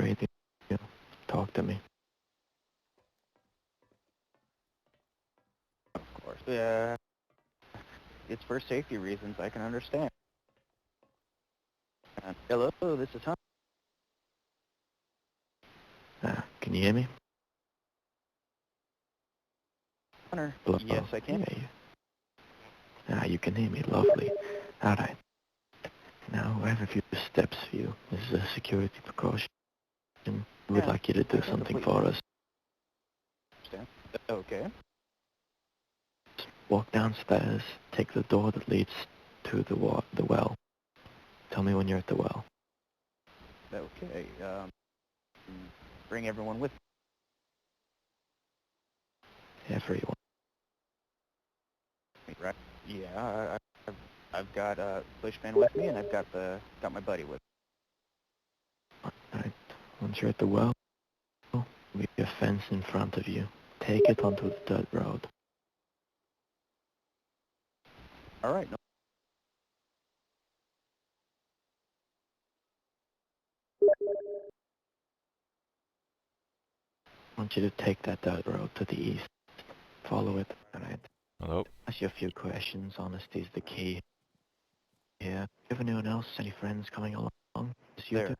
radio. Talk to me. Of course. Yeah. It's for safety reasons. I can understand. Hello, this is Can you hear me? Hunter. Hello? Yes, I can. Yeah, you can hear me. Lovely. Alright. Now, I have a few steps for you. This is a security precaution. We'd like you to do something for us. Understand. Okay. Walk downstairs, take the door that leads to the well. Tell me when you're at the well. Okay. Bring everyone with Everyone. me, right? Yeah, I've got Bushman with me, and I've got my buddy with me. Alright. Once you're at the well, we have a fence in front of you. Take it onto the dirt road. All right. No. I want you to take that dirt road to the east. Follow it. Alright. Hello? Ask you a few questions. Honesty is the key. Yeah. Do you have anyone else? Any friends coming along? Just you There. two?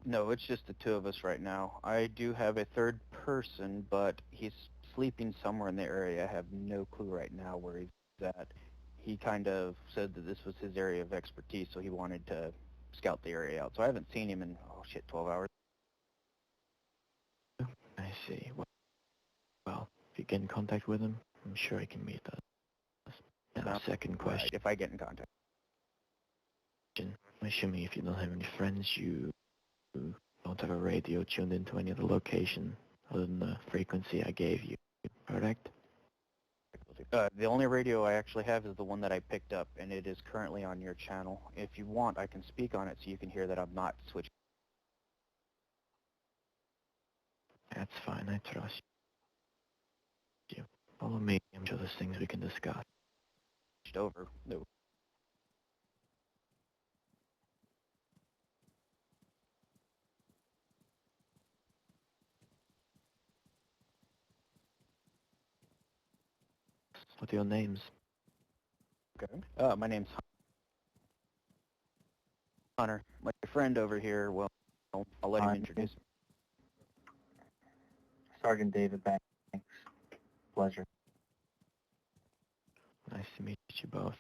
No, it's just the two of us right now. I do have a third person, but he's sleeping somewhere in the area. I have no clue right now where he's at. He kind of said that this was his area of expertise, so he wanted to scout the area out. So I haven't seen him in, 12 hours. I see. Well, if you get in contact with him, I'm sure he can meet us. Now, second question. Right, if I get in contact. I'm assuming if you don't have any friends, you don't have a radio tuned into any other location other than the frequency I gave you, correct? The only radio I actually have is the one that I picked up, and it is currently on your channel. If you want, I can speak on it so you can hear that I'm not switching. That's fine, I trust you. Follow me, I'm sure there's things we can discuss. Over. No. What are your names? Okay. My name's Hunter. My friend over here, well, I'll let him introduce him. Sergeant David Banks. Pleasure. Nice to meet you both.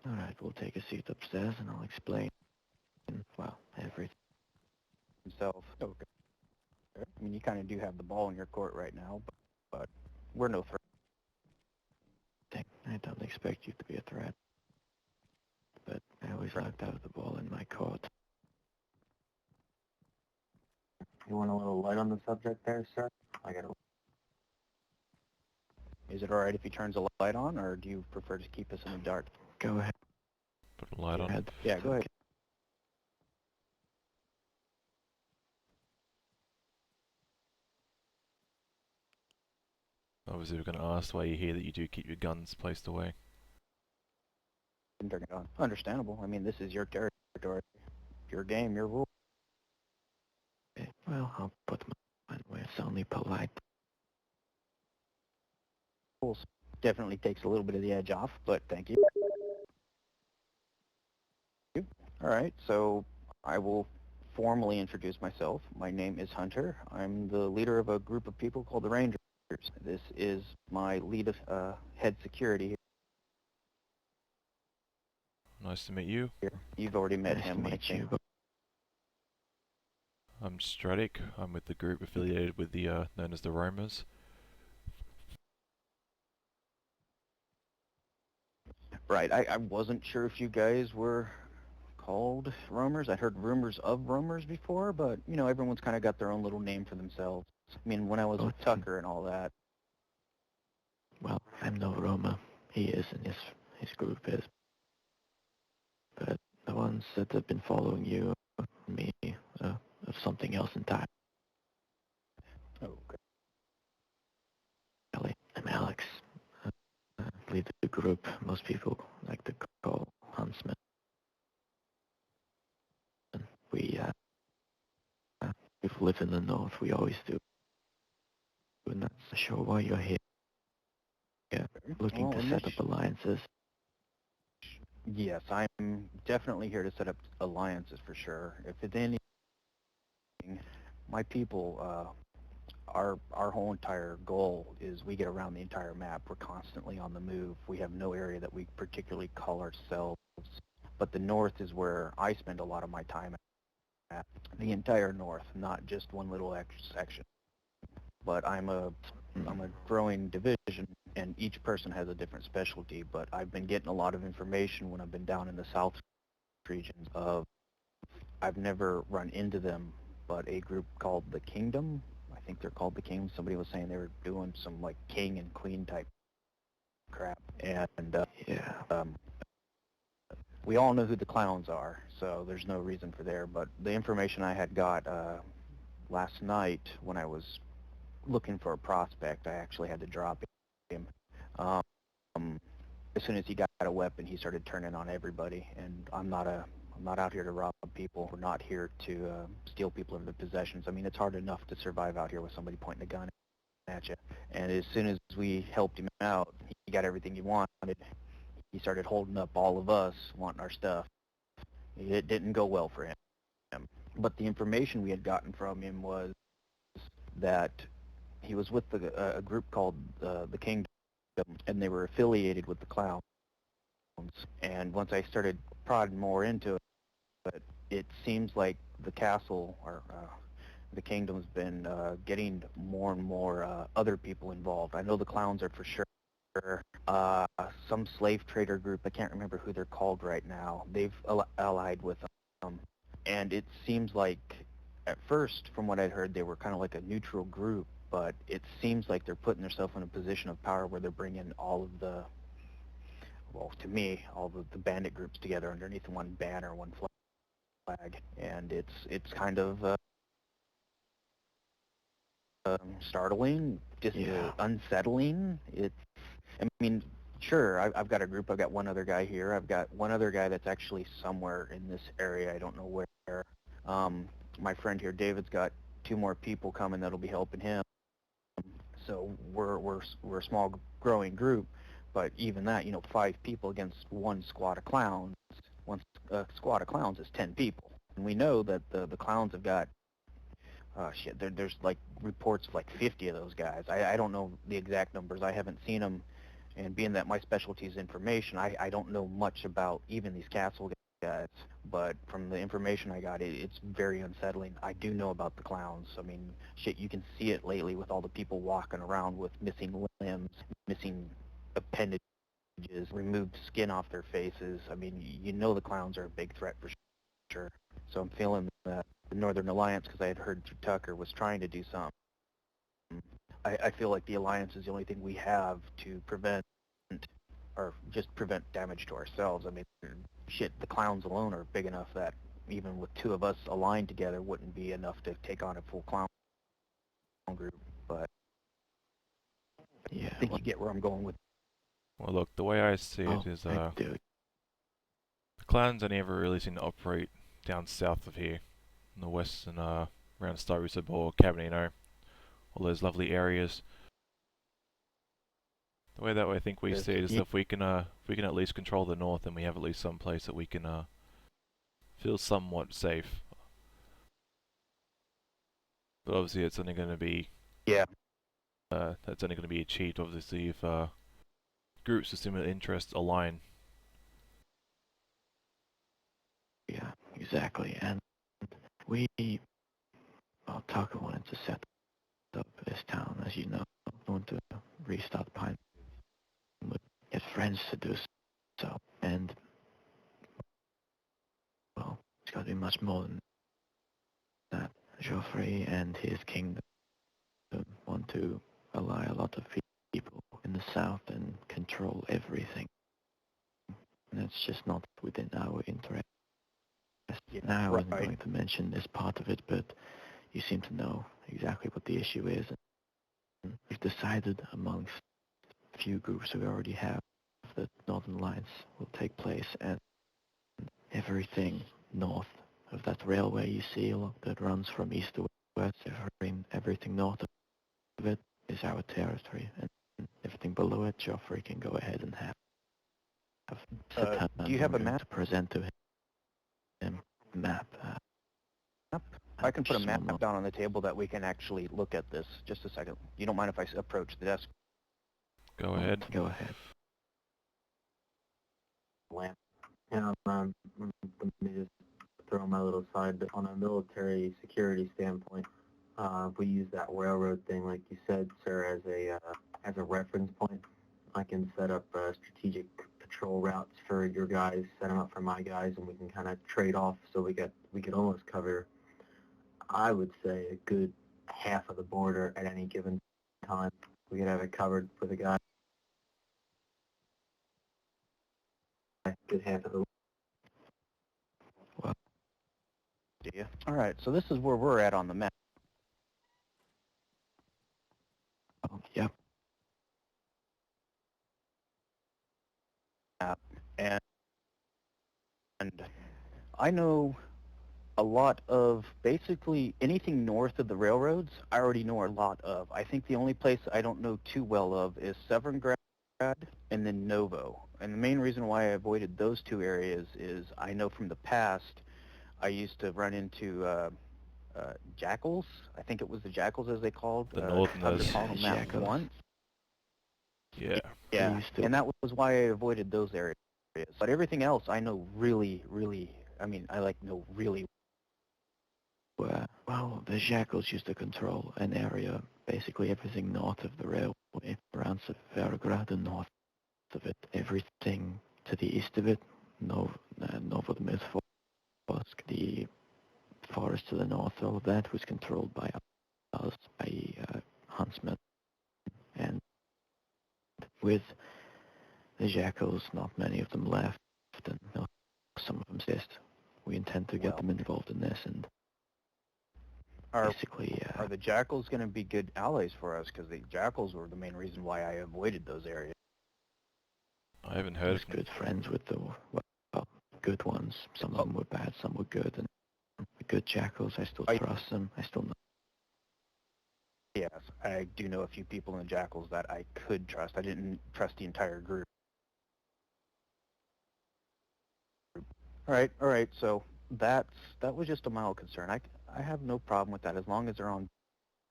Alright, we'll take a seat upstairs and I'll explain, well, everything. Himself. Okay. I mean, you kind of do have the ball in your court right now, but we're no threat. I don't expect you to be a threat, but I always like to have the ball in my court. You want a little light on the subject there, sir? I got Is it all right if he turns the light on, or do you prefer to keep us in the dark? Go ahead. Put a light on. Yeah, go ahead. Obviously we're going to ask why you hear that you do keep your guns placed away. Turn it on. Understandable. I mean, this is your territory, your game, your rule. Okay, well, I'll put mine where it's only polite. Rules. Definitely takes a little bit of the edge off, but thank you. All right, so I will formally introduce myself. My name is Hunter. I'm the leader of a group of people called the Rangers. This is my lead head security Nice to meet you. here. You've already met Nice him, to I meet think. you. I'm Stradic. I'm with the group affiliated with the known as the Roamers. Right, I wasn't sure if you guys were called roamers. I'd heard rumors of roamers before, but, you know, everyone's kind of got their own little name for themselves. I mean, when I was with Tucker and all that. Well, I'm no Roma. He is, and his group is. clowns that have been following you and me of something else entirely. Okay. I'm Alex. Lead the group. Most people like to call Huntsman. We've lived in the north. We always do. We're not so sure why you're here. Looking to set up alliances. Yes, I'm definitely here to set up alliances for sure. If it's anything, my people, our whole entire goal is we get around the entire map. We're constantly on the move. We have no area that we particularly call ourselves. But the north is where I spend a lot of my time at. The entire north, not just one little section. But I'm a growing division, and each person has a different specialty. But I've been getting a lot of information when I've been down in the south regions of, I've never run into them, but a group called the Kingdom. I think they're called the Kingdom. Somebody was saying they were doing some like king and queen type crap. And we all know who the clowns are, so there's no reason for there. But the information I had got last night when I was looking for a prospect, I actually had to drop him. As soon as he got a weapon, he started turning on everybody. And I'm not out here to rob people. We're not here to steal people of their possessions. I mean, it's hard enough to survive out here with somebody pointing a gun at you. And as soon as we helped him out, he got everything he wanted. He started holding up all of us wanting our stuff. It didn't go well for him. But the information we had gotten from him was that he was with a group called the Kingdom, and they were affiliated with the clowns. And once I started prodding more into it, it seems like the castle or the kingdom's been getting more and more other people involved. I know the clowns are for sure. Some slave trader group, I can't remember who they're called right now, they've allied with them. And it seems like, at first, from what I'd heard, they were kind of like a neutral group, but it seems like they're putting themselves in a position of power where they're bringing all of the, well, to me, all the bandit groups together underneath one banner, one flag. And it's kind of startling, just unsettling. I mean, sure, I've got a group. I've got one other guy here. I've got one other guy that's actually somewhere in this area. I don't know where. My friend here, David's got 2 more people coming that'll be helping him. So we're a small growing group, but even that, 5 people against one squad of clowns. One squad of clowns is 10 people, and we know that the clowns have got there's like reports of like 50 of those guys. I don't know the exact numbers. I haven't seen them, and being that my specialty is information, I don't know much about even these castle guys. But from the information I got, it's very unsettling. I do know about the clowns. I mean, shit, you can see it lately with all the people walking around with missing limbs, missing appendages, removed skin off their faces. I mean, the clowns are a big threat for sure. So I'm feeling that the Northern Alliance, because I had heard Tucker was trying to do something. I feel like the Alliance is the only thing we have to prevent, or just prevent damage to ourselves. I mean, shit, the clowns alone are big enough that even with 2 of us aligned together wouldn't be enough to take on a full clown group. But I think you get where I'm going with. Well, look, the way I see it is, the clowns only ever really seem to operate down south of here, in the west and around Stradic or Cabanino, all those lovely areas. The way that I think we see it is if we can at least control the north, then we have at least some place that we can feel somewhat safe. But obviously, it's only going to be that's only going to be achieved obviously if groups of similar interests align. Yeah, exactly. And Tucker wanted to set up this town, as you know, want to restart Pine, would get friends to do so. And, well, it's got to be much more than that. Joffrey and his kingdom want to ally a lot of people in the south and control everything. And it's just not within our interest. Yeah, Now I wasn't right. going to mention this part of it, but you seem to know exactly what the issue is. And we've decided amongst a few groups we already have that Northern Lines will take place, and everything north of that railway you see that runs from east to west, everything north of it is our territory, and everything below it, Joffrey can go ahead and have Satan, do you have a going map? to present to him a map. I can put a map down on the table that we can actually look at this. Just a second. You don't mind if I approach the desk? Go ahead. Go ahead. Lamp. Yeah, let me just throw my little side bit on a military security standpoint. If we use that railroad thing, like you said, sir, as a reference point, I can set up strategic patrol routes for your guys, set them up for my guys, and we can kind of trade off. So we could almost cover, I would say, a good half of the border at any given time. We could have it covered for the guy. Good half of the. Well, Do you? All right, so this is where we're at on the map. yep. And I know a lot of basically anything north of the railroads. I already know a lot of. I think the only place I don't know too well of is Severngrad and then Novo. And the main reason why I avoided those two areas is I know from the past I used to run into jackals. I think it was the jackals as they called. The Northerners. On the map Jackals. once. Yeah. Yeah, used to. and that was why I avoided those areas. But everything else I know really, I know really. Well, the Jackals used to control an area, basically everything north of the railway, around Severograd and north of it. Everything to the east of it, Novodomyrsk, the forest to the north, all of that was controlled by us, by huntsmen. And with the Jackals, not many of them left, and some of them exist. We intend to get them involved in this, and basically... Are the jackals going to be good allies for us? Because the jackals were the main reason why I avoided those areas. I haven't I heard was of them. good friends with the good ones. Some of them were bad, some were good, and the good jackals, I still trust them. I still know. Yes, I do know a few people in the jackals that I could trust. I didn't trust the entire group. All right. So that was just a mild concern. I have no problem with that as long as they're on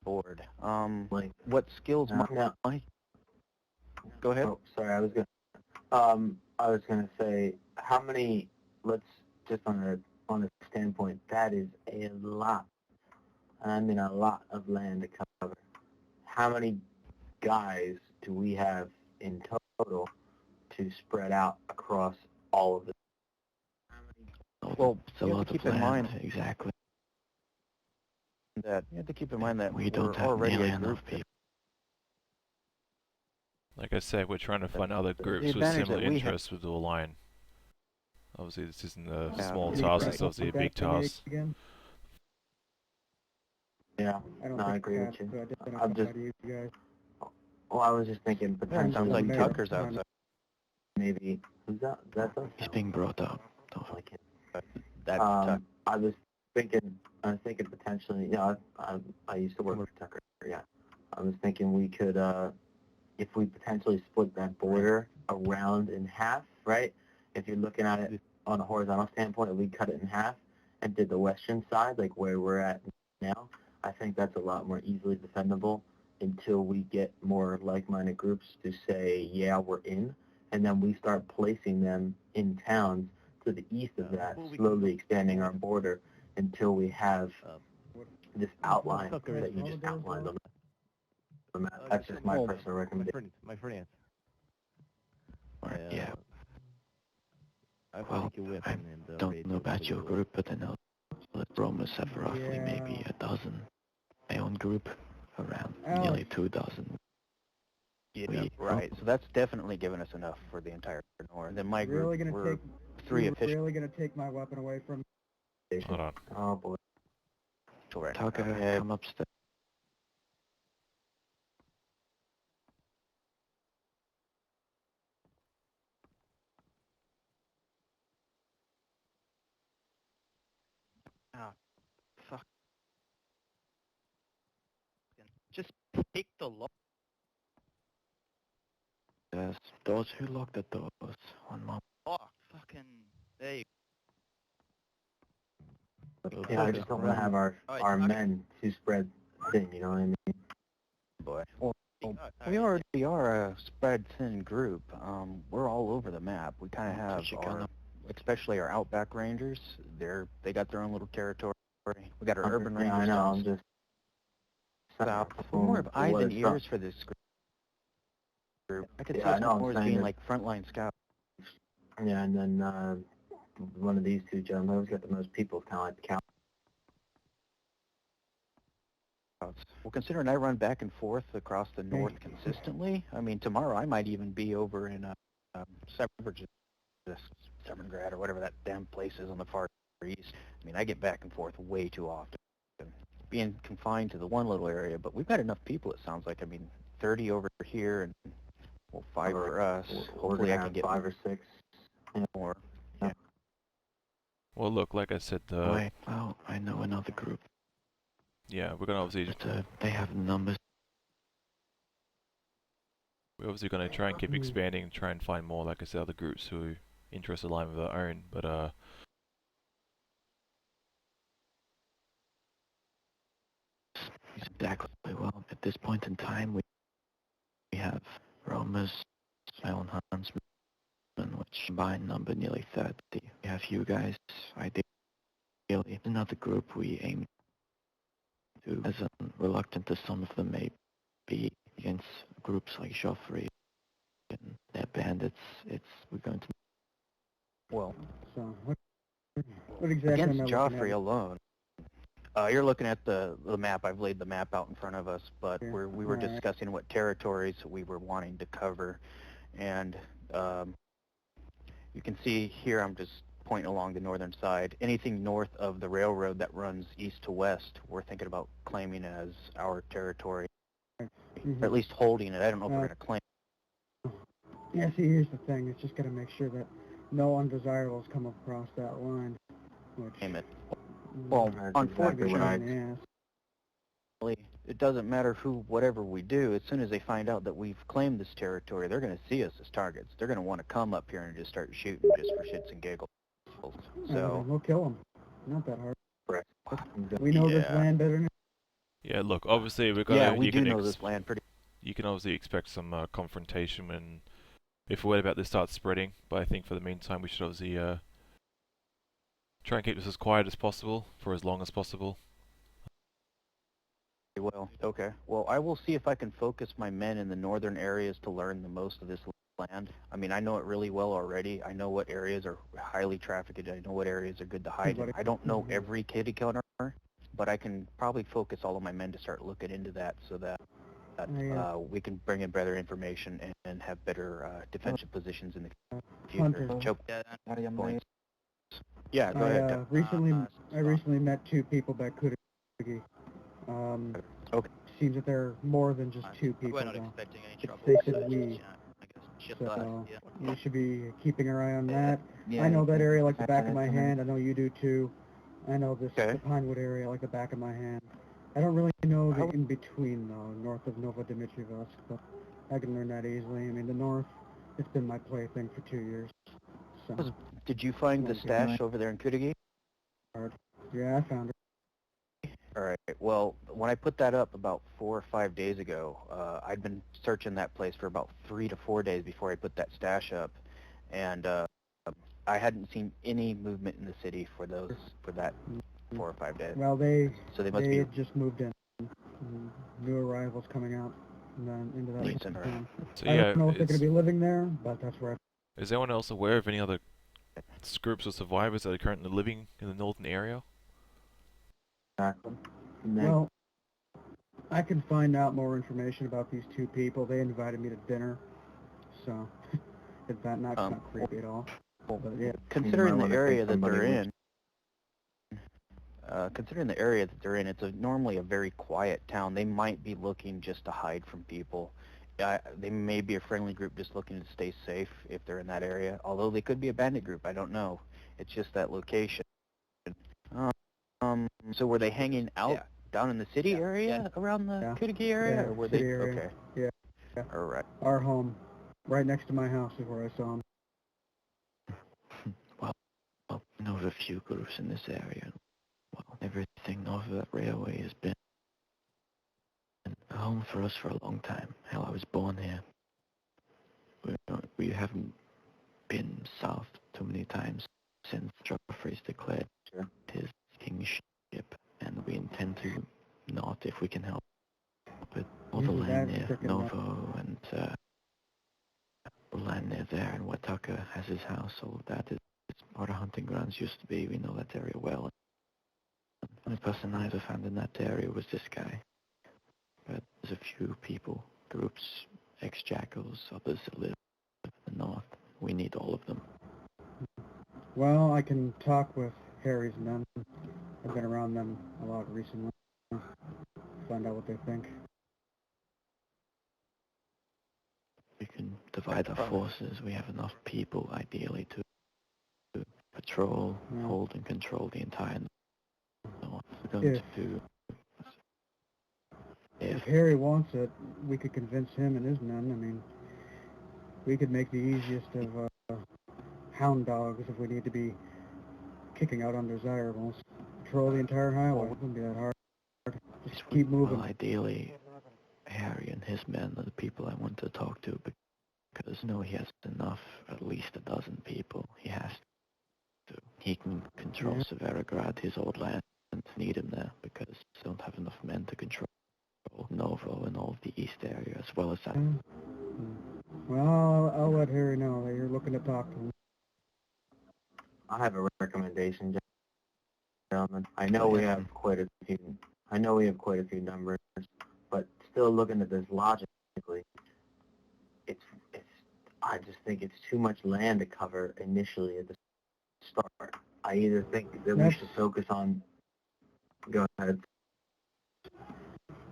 board. What skills might? Go ahead. Oh, sorry, I was gonna say, how many? Let's just on a standpoint, that is a lot. I mean, a lot of land to cover. How many guys do we have in total to spread out across all of this? Well, it's a lot of land, exactly. That you have to keep in mind that we don't have already nearly a group. enough people. Like I said, we're trying to find other groups with similar interests with the line. Obviously, this isn't a small task, it's obviously a big task. Yeah, I agree with you. I'm just... Well, I was just thinking potentially... Sounds like Tucker's outside. Maybe... Who's that? That's us? He's being brought up. Like it. That's I was thinking potentially, I used to work for Tucker, yeah. I was thinking we could, if we potentially split that border around in half, right? If you're looking at it on a horizontal standpoint, we cut it in half and did the western side, like where we're at now. I think that's a lot more easily defendable until we get more like-minded groups to say, yeah, we're in, and then we start placing them in towns to the east of that, slowly expanding our border until we have this outline that you just outlined on the map. That's just my personal recommendation. My friend. Yeah. Well, I don't know about your group, but I know that Romans have roughly maybe a dozen. My own group, around nearly 24. Yeah, right. So that's definitely given us enough for the entire north. Then my group, we're 3 officials. Really going to take my weapon away from me? Hold on. Oh boy. Right. Tucker, Okay. come upstairs. Ah, fuck. Just take the lock. Yes, those who lock the doors. One moment. Fucking. Hey. Yeah, I just don't want to have our men too spread thin, you know what I mean? Boy. Well, we already are a spread thin group. We're all over the map. We kind of have our, especially our outback rangers. They got their own little territory. We got our urban rangers. I know. down I'm just. south. We're more of eyes and ears for this group. I could see us more as being like frontline scouts. Yeah, and then one of these two gentlemen who's got the most people, kind of like the count. Well, considering I run back and forth across the north consistently, I mean, tomorrow I might even be over in Severgrad or whatever that damn place is on the far east. I mean, I get back and forth way too often, being confined to the one little area. But we've got enough people, it sounds like. I mean, 30 over here and, well, 5 for us. Hopefully I can get 5 or 6 more. Yeah. Well, look, like I said, Wait, oh, I know another group. yeah, we're gonna obviously But, they have numbers. we're obviously gonna try and keep expanding, try and find more, like I said, other groups who interests align with our own. But Exactly. Well, at this point in time, we have Roma's, Island Huntsman, which combined number nearly 30. We have you guys, ideally. Another group we aim to, as reluctant as some of them may be against groups like Joffrey and their bandits, we're going to... Well, so what exactly Against am I Joffrey alone. You're looking at the map. I've laid the map out in front of us, but Yeah. we were discussing what territories we were wanting to cover. And you can see here I'm just pointing along the northern side. Anything north of the railroad that runs east to west, we're thinking about claiming as our territory. Or at least holding it. I don't know if we're going to claim. Yeah, see, here's the thing. It's just got to make sure that no undesirables come across that line. Which, Claim it. Well, unfortunately, it doesn't matter whatever we do. As soon as they find out that we've claimed this territory, they're going to see us as targets. They're going to want to come up here and just start shooting just for shits and giggles. So we'll kill them. Not that hard. Correct. We know this land better than... yeah, look, obviously we're gonna. Yeah, we do know this land pretty. You can obviously expect some confrontation when, if word about this starts spreading. But I think for the meantime, we should obviously try and keep this as quiet as possible for as long as possible. Well, okay. Well, I will see if I can focus my men in the northern areas to learn the most of this land. I mean, I know it really well already. I know what areas are highly trafficked. I know what areas are good to hide in. I don't know every kitty corner, but I can probably focus all of my men to start looking into that so that we can bring in better information and have better defensive positions in the future. Choke points. Yeah, go ahead. I recently met 2 people back Kudagi. Okay. Seems that they're more than just 2 people. We're not expecting any trouble. They said we. I guess. So we should be keeping our eye on that. I know that area like the back of my hand. I know you do too. I know the Pinewood area like the back of my hand. I don't really know the in-between though, north of Nova Dmitriyevsk, but I can learn that easily. I mean, the north, it's been my plaything for 2 years. So. Did you find the stash over there in Kudagi? Yeah, I found it. All right. Well, when I put that up about 4 or 5 days ago, I'd been searching that place for about 3 to 4 days before I put that stash up, and I hadn't seen any movement in the city for that 4 or 5 days. Well, they must be had just moved in. New arrivals coming out into that town. So I yeah, don't know if they're going to be living there, but that's where. Is anyone else aware of any other groups of survivors that are currently living in the northern area? Well, I can find out more information about these 2 people. They invited me to dinner, so is that not creepy at all? Well, but yeah, considering the area that they're in, considering the area that they're in, it's normally a very quiet town. They might be looking just to hide from people. They may be a friendly group just looking to stay safe if they're in that area, although they could be a bandit group. I don't know. It's just that location. So were they hanging out down in the city area around the Kudiki area, or were they? Area. Okay. Yeah. All right. Our home, right next to my house, is where I saw him. Well, I know of a few groups in this area. Well, everything north of that railway has been a home for us for a long time. Hell, I was born here. We haven't been south too many times since Passphrase declared his kingship, and we intend to not if we can help it. All the land near Novo and the land near there, and Wataka has his house. All of that is where the hunting grounds used to be. We know that area well. The only person I ever found in that area was this guy. But there's a few people, groups, ex-jackals, others that live in the north. We need all of them. Well, I can talk with Harry's men. I've been around them a lot recently. Find out what they think. We can divide our forces. We have enough people, ideally, to patrol, hold, and control the entire north. We're going to... If Harry wants it, we could convince him and his men. I mean, we could make the easiest of hound dogs if we need to be kicking out undesirables. Patrol the entire highway. It wouldn't be that hard. Just keep moving. Well, ideally, Harry and his men are the people I want to talk to, because he has enough, at least a dozen people. He has to. He can control Severograd, his old land, and need him there, because they don't have enough men to control Novo and all of the east area, as well as that. Well, I'll let Harry know that you're looking to talk to him. I have a recommendation, gentlemen. I know we have quite a few numbers, but still looking at this logically, I just think it's too much land to cover initially at the start. I either think that we should focus on. Go ahead.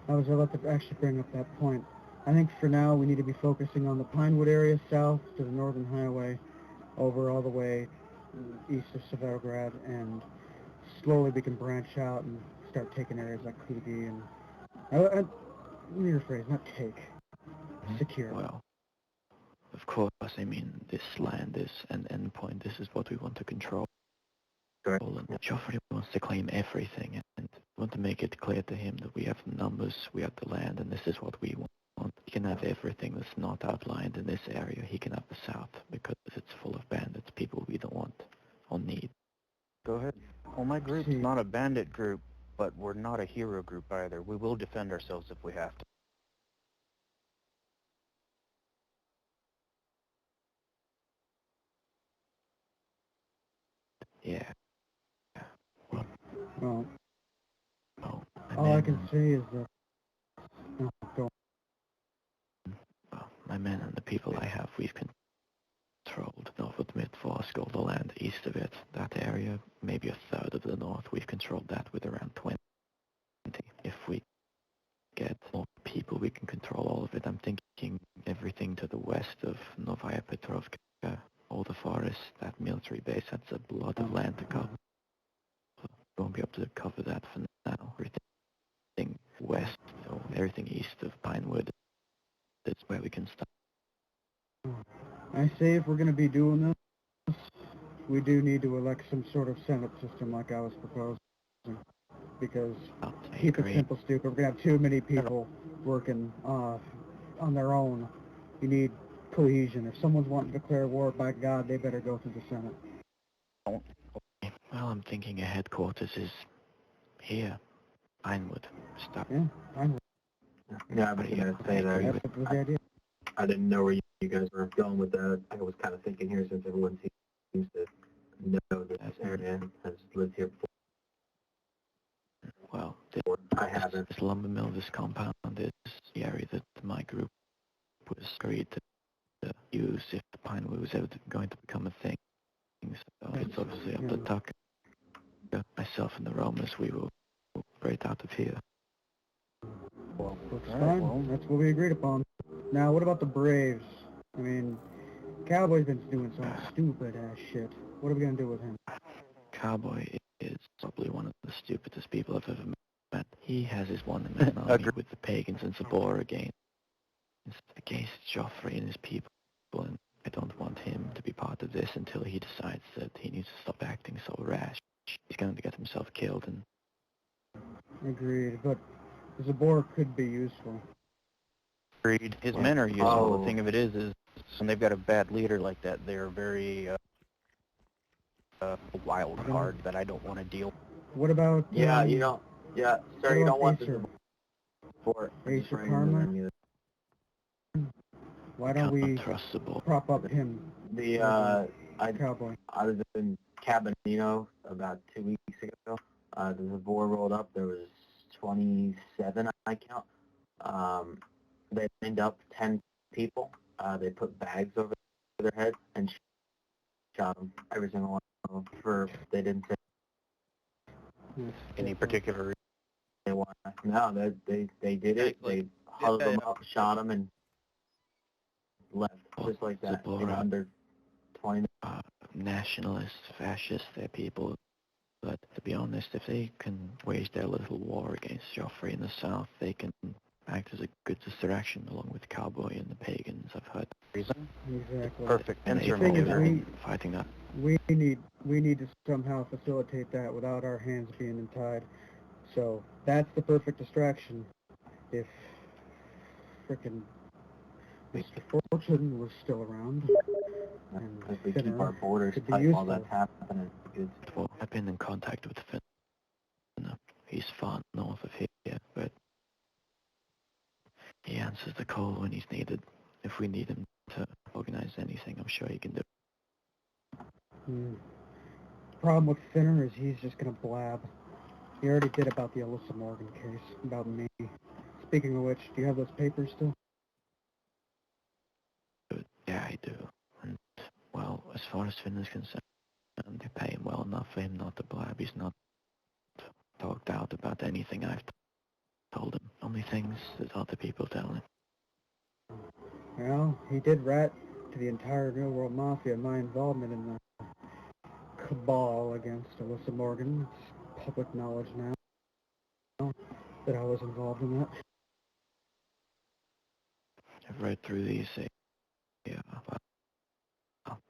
I was about to actually bring up that point. I think for now we need to be focusing on the Pinewood area south to the Northern Highway, over all the way east of Severograd, and slowly we can branch out and start taking areas like Kudiki and... let me rephrase, not take. Secure. Well, of course, I mean, this land is an endpoint. This is what we want to control. Correct. And Joffrey wants to claim everything, and we want to make it clear to him that we have the numbers, we have the land, and this is what we want. He can have everything that's not outlined in this area. He can have the south, because it's full of bandits, people we don't want or need. Go ahead. Well, my group's not a bandit group, but we're not a hero group either. We will defend ourselves if we have to. Yeah. Well, Oh, all I can say is that... Go. Well, my men and the people I have, we've controlled north of Mid-Forsk, all the land east of it. That area, maybe a third of the north, we've controlled that with around 20. If we get more people, we can control all of it. I'm thinking everything to the west of Novaya Petrovka, all the forests, that military base, that's a lot of land to cover. We won't be able to cover that for now. Everything west, everything east of Pinewood, that's where we can start. I say if we're going to be doing this, we do need to elect some sort of Senate system like I was proposing. Because keep it simple, stupid. We're going to have too many people working on their own. You need cohesion. If someone's wanting to declare war, by God, they better go through the Senate. Well, I'm thinking a headquarters is here, Pinewood. Stop. Yeah, Pinewood. Yeah, but you gotta say that. That's the idea. I didn't know where you guys were going with that. I was kind of thinking here, since everyone seems to know that this area has lived here before. Well, I haven't. This lumber mill, this compound is the area that my group was agreed to use if the Pinewood was ever going to become a thing. So it's obviously up to Tuck. myself and the Romans, we will break out of here. That's fine. That's what we agreed upon. Now, what about the Braves? I mean, Cowboy's been doing some stupid-ass shit. What are we going to do with him? Cowboy is probably one of the stupidest people I've ever met. He has his one-man army with the pagans and Sabor against Joffrey and his people, and I don't want him to be part of this until he decides that he needs to stop acting so rash. He's going to get himself killed, and... Agreed, but Zabor could be useful. Agreed. His men are useful. The thing of it is when they've got a bad leader like that, they're very wild card that I don't want to deal with. What about... Yeah, you don't... Yeah, sir, you don't want Acer? For Acer Karma? Why don't we prop up him? Cowboy. I was in Cabinino about 2 weeks ago. The Zabor rolled up. There was 27, I count. They lined up 10 people. They put bags over their heads and shot them. Every single one of them. They didn't say any particular reason. They want. No, they did it. They huddled them up, shot them, and left just like that. In under 20 minutes. Nationalists, fascists, they're people. But to be honest, if they can wage their little war against Joffrey in the south, they can act as a good distraction along with Cowboy and the pagans. I've heard. Reason? Exactly. Perfect. And the thing is, fighting that. We need to somehow facilitate that without our hands being tied. So that's the perfect distraction. If frickin' Mr. Fortune was still around, and if we keep our borders tight while that's happening, well, I've been in contact with Finn. He's far north of here, but he answers the call when he's needed. If we need him to organize anything, I'm sure he can do it. The problem with Finner is he's just going to blab. He already did about the Alyssa Morgan case, about me. Speaking of which, do you have those papers still? Yeah, I do. And, well, as far as Finn is concerned, they pay him well enough for him not to blab. He's not talked out about anything I've told him. Only things that other people tell him. Well, he did rat to the entire New World Mafia my involvement in the cabal against Alyssa Morgan. It's public knowledge now that I was involved in that. I've read through these.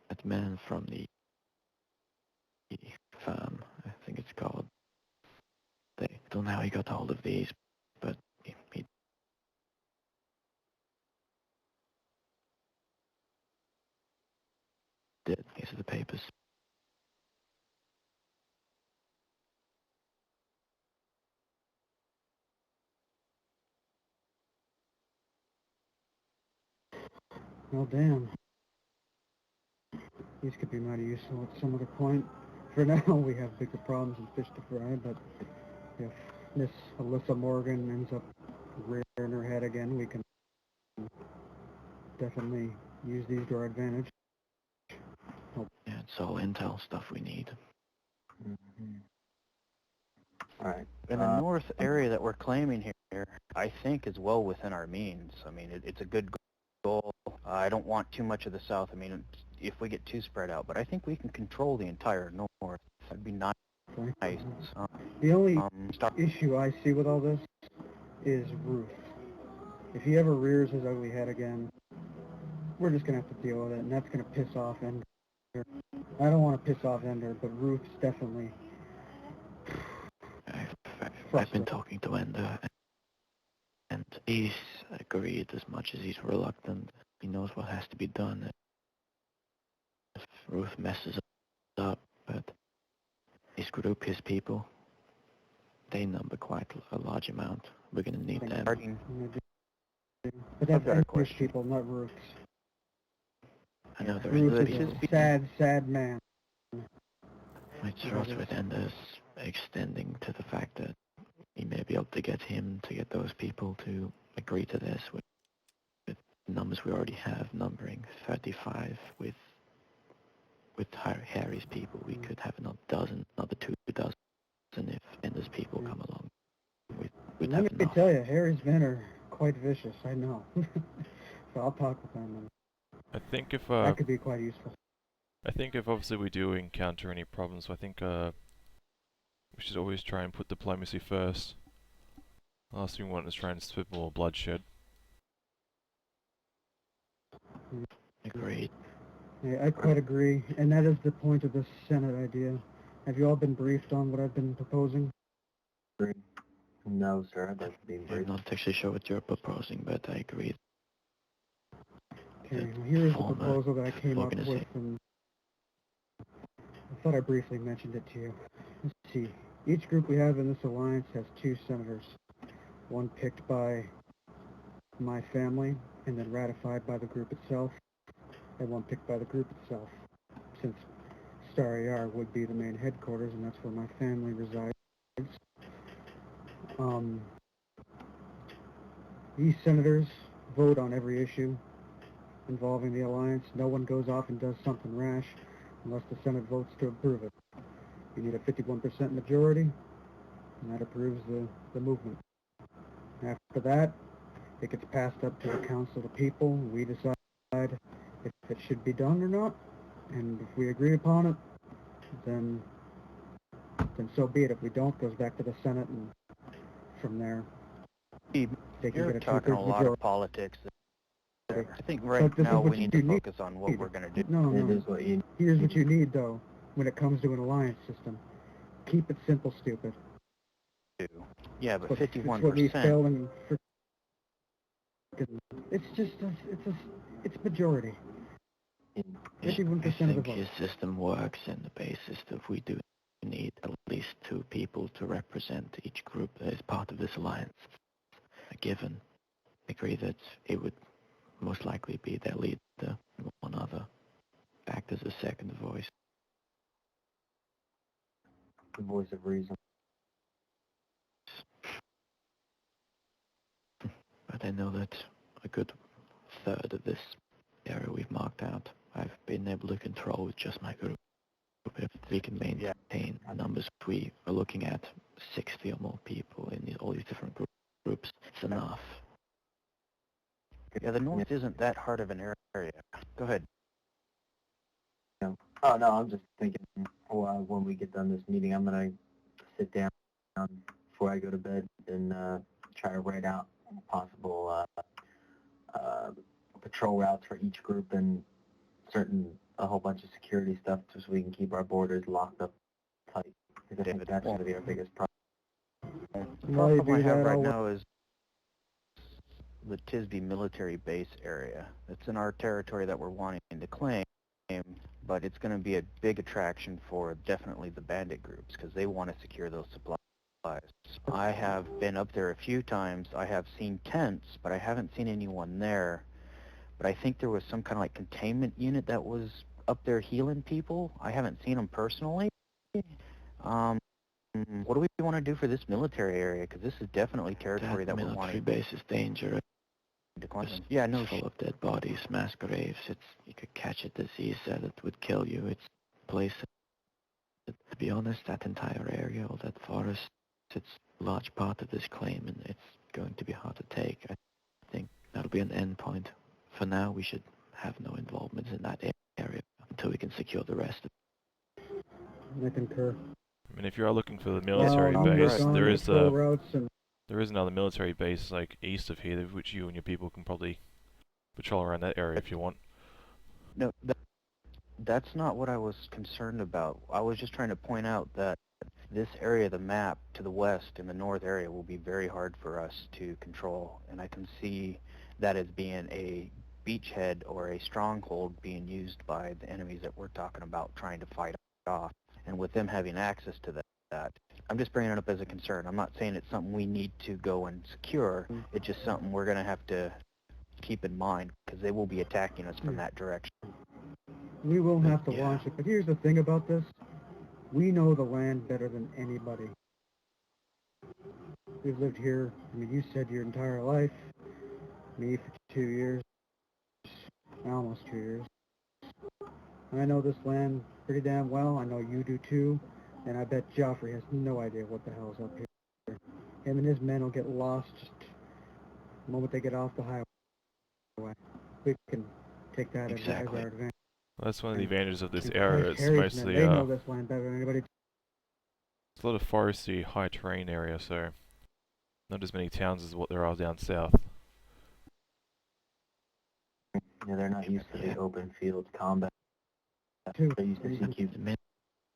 That man from the firm, I think it's called. I don't know how he got hold of these, but he did. These are the papers. Well, damn. These could be mighty useful at some other point. For now, we have bigger problems and fish to fry, but if Miss Alyssa Morgan ends up rearing her head again, we can definitely use these to our advantage. Yeah, it's all intel stuff we need. All right. And the north area that we're claiming here, I think, is well within our means. I mean, it's a good goal. I don't want too much of the south. I mean, if we get too spread out, but I think we can control the entire north. That'd be nice. The only issue I see with all this is Ruth. If he ever rears his ugly head again, we're just going to have to deal with it, and that's going to piss off Ender. I don't want to piss off Ender, but Ruth's definitely... I've been talking to Ender, and he's agreed as much as he's reluctant. He knows what has to be done if Ruth messes up, but his group, his people, they number quite a large amount. We're going to need them. But that's Ender's people, not Ruth's. I know there Ruth is a sad man. My trust with Ender's extending to the fact that he may be able to get him to get those people to agree to this with numbers we already have, numbering 35 with Harry's people. We could have another 2 dozen and if endless people come along, we'd Let have me enough. tell you, Harry's men are quite vicious, I know. So I'll talk with them, and I think if that could be quite useful. I think if obviously we do encounter any problems, I think we should always try and put diplomacy first. Last thing we want is try and spit more bloodshed. Agreed. Yeah, I quite agree, and that is the point of this Senate idea. Have you all been briefed on what I've been proposing? No, sir. I'd like to be I'm brief. not actually sure what you're proposing, but I agree. Okay, well, here is the proposal that I came up with, and I thought I briefly mentioned it to you. Let's see. Each group we have in this alliance has 2 senators, one picked by my family and then ratified by the group itself, and one picked by the group itself, since Star AR would be the main headquarters, and that's where my family resides. These senators vote on every issue involving the alliance. No one goes off and does something rash unless the Senate votes to approve it. You need a 51% majority, and that approves the movement. After that, it gets passed up to a council of people. We decide if it should be done or not, and if we agree upon it, then so be it. If we don't, it goes back to the Senate, and from there, they can You're get a talking a 2/3 lot majority. of politics. I think But right this now is what we need you to need. focus on what we're going to do. No, It no. is what you Here's what you need, though, when it comes to an alliance system. Keep it simple, stupid. Yeah, but It's what we 51%. fail and it's just it's majority. I 51% of the think vote. his system works on the basis that we do need at least 2 people to represent each group as part of this alliance. A given. I agree that it would most likely be their leader, and one other, act as a second voice. the voice of reason. But I know that a good third of this area we've marked out, I've been able to control with just my group. If we can maintain the numbers we are looking at, 60 or more people in all these different groups, it's enough. Yeah, the north isn't that hard of an area. Go ahead. Oh, no, I'm just thinking, when we get done this meeting, I'm going to sit down before I go to bed and try to write out possible patrol routes for each group and a whole bunch of security stuff just so we can keep our borders locked up tight. Because I think that's going to be our biggest problem. The problem I have right now is the Tisby military base area. It's in our territory that we're wanting to claim, but it's going to be a big attraction for definitely the bandit groups because they want to secure those supplies. I have been up there a few times. I have seen tents, but I haven't seen anyone there. But I think there was some kind of like containment unit that was up there healing people. I haven't seen them personally. What do we want to do for this military area? Because this is definitely territory that we're wanting. Military base is dangerous. Yeah, no It's full of dead bodies, mass graves. You could catch a disease that would kill you. It's a place. To be honest, that entire area, all that forest, it's a large part of this claim, and it's going to be hard to take. I think that'll be an end point. For now, we should have no involvement in that area until we can secure the rest. I concur. I mean, if you are looking for the military base, there is another military base like east of here, which you and your people can probably patrol around that area if you want. No, that's not what I was concerned about. I was just trying to point out that this area of the map to the west and the north area will be very hard for us to control, and I can see that as being a beachhead or a stronghold being used by the enemies that we're talking about trying to fight off. And with them having access to that, I'm just bringing it up as a concern. I'm not saying it's something we need to go and secure. It's just something we're going to have to keep in mind because they will be attacking us from that direction. We will have to launch it, but here's the thing about this. We know the land better than anybody. We've lived here, I mean, you said your entire life. Me for 2 years. Almost 2 years. I know this land pretty damn well. I know you do too. And I bet Joffrey has no idea what the hell's up here. Him and his men will get lost just the moment they get off the highway. We can take that as our advantage. Well, that's one of the advantages of this And area. It's Harry's men, mostly they know this land better than anybody. it's a lot of foresty, high terrain area, so not as many towns as what there are down south. Yeah, they're not used to the open field combat. Too. They're used to CQ.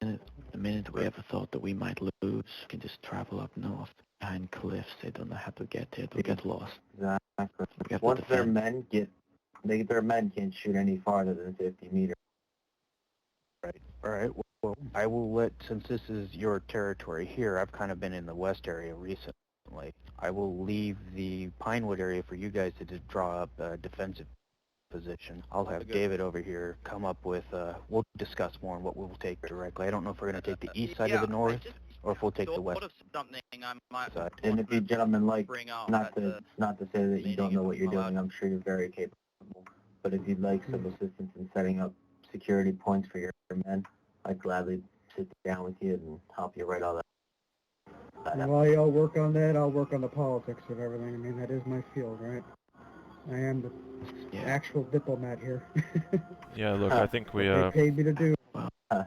The minute we ever thought that we might lose, we can just travel up north behind cliffs. They don't know how to get there. They'll get lost. Exactly. Once their men their men can't shoot any farther than 50 meters. Right. All right. Well, I will let, since this is your territory here, I've kind of been in the west area recently. I will leave the Pinewood area for you guys to draw up a defensive position. I'll have David over here come up with, we'll discuss more on what we'll take directly. I don't know if we're going to take the east side of the north or if we'll take the west side. And if you gentlemen like, bring up not to say that you don't know what you're allowed. doing, I'm sure you're very capable. But if you'd like some assistance in setting up security points for your men, I'd gladly sit down with you and help you write all that. And while y'all work on that, I'll work on the politics of everything. I mean, that is my field, right? I am the actual diplomat here. Yeah, look, I think we they paid me to do. I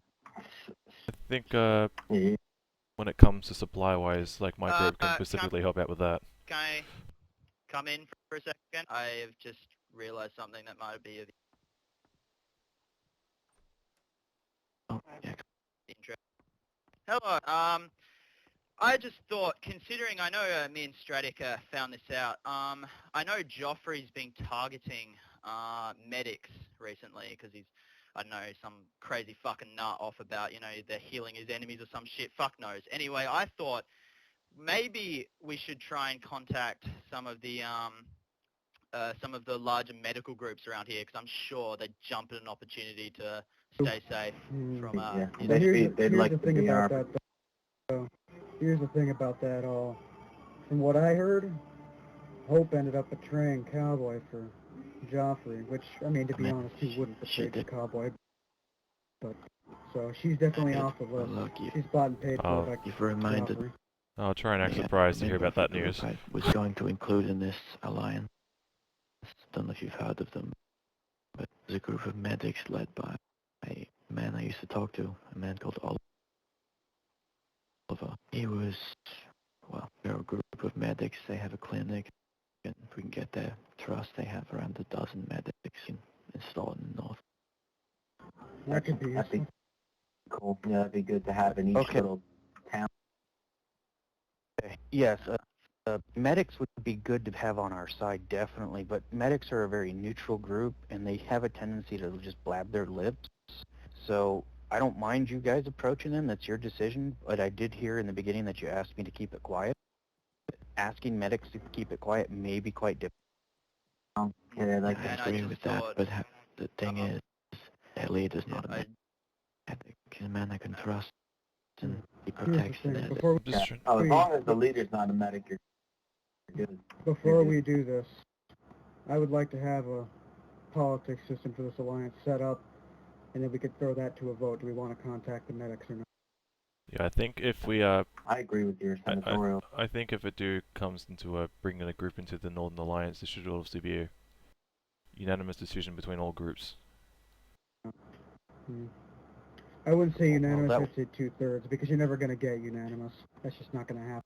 think when it comes to supply-wise, like my group can specifically help out with that. Can I come in for a second? I have just realized something that might be of interest. Hello. I just thought, considering I know me and Stradic found this out. I know Joffrey's been targeting medics recently because he's, I don't know, some crazy fucking nut off about, you know, they're healing his enemies or some shit. Fuck knows. Anyway, I thought maybe we should try and contact some of the larger medical groups around here because I'm sure they'd jump at an opportunity to stay safe from. They'd like the thing about that. Though. Here's the thing about that all. From what I heard, Hope ended up betraying Cowboy for Joffrey, which, I mean, to be honest, he wouldn't betray the Cowboy. But, so she's definitely off the list. Look, she's bought and paid for like you've reminded. Joffrey. I'll try and act surprised to hear about that news. I was going to include in this alliance. I don't know if you've heard of them, but there's a group of medics led by a man I used to talk to, a man called Oliver. He was, well, they're a group of medics. They have a clinic, and if we can get their trust, they have around a dozen medics installed in the north. That could be useful. Cool. Yeah, that'd be good to have in each little town. Okay. Yes, medics would be good to have on our side, definitely, but medics are a very neutral group, and they have a tendency to just blab their lips. So I don't mind you guys approaching them. That's your decision, but I did hear in the beginning that you asked me to keep it quiet. Asking medics to keep it quiet may be quite difficult. Yeah, like I agree with that, but the thing is, their leader's not a medic. He's a man I can trust, and he protects the as long as the leader's not a medic, you're good. Before we do this, I would like to have a politics system for this alliance set up, and then we could throw that to a vote. Do we want to contact the medics or not? Yeah, I think if we I agree with your senatorial. I think if it comes into bringing a group into the Northern Alliance, this should obviously be a unanimous decision between all groups. I wouldn't say unanimous, I'd say 2/3, because you're never going to get unanimous. That's just not going to happen.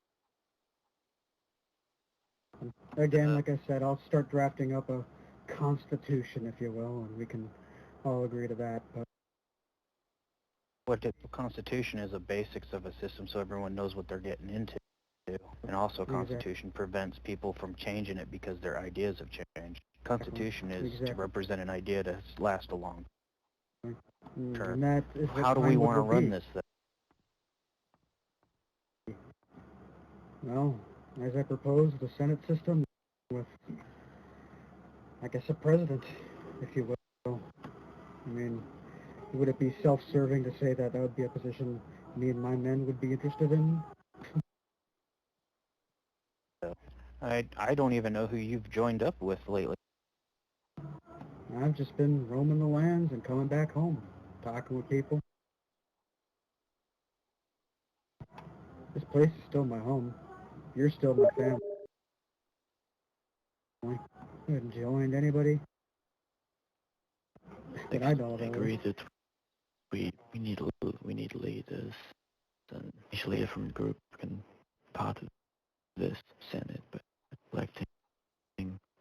Again, like I said, I'll start drafting up a constitution, if you will, and we can all agree to that. But what the constitution is the basics of a system so everyone knows what they're getting into. And also constitution prevents people from changing it because their ideas have changed. Constitution is to represent an idea to last a long term. How do we want to run this thing? Well, as I proposed, the Senate system with, I guess, a president, if you will. I mean, would it be self-serving to say that that would be a position me and my men would be interested in? I don't even know who you've joined up with lately. I've just been roaming the lands and coming back home, talking with people. This place is still my home. You're still my family. You haven't joined anybody that I know I about. agree that we need leaders, and each leader from the group can part of this Senate, but electing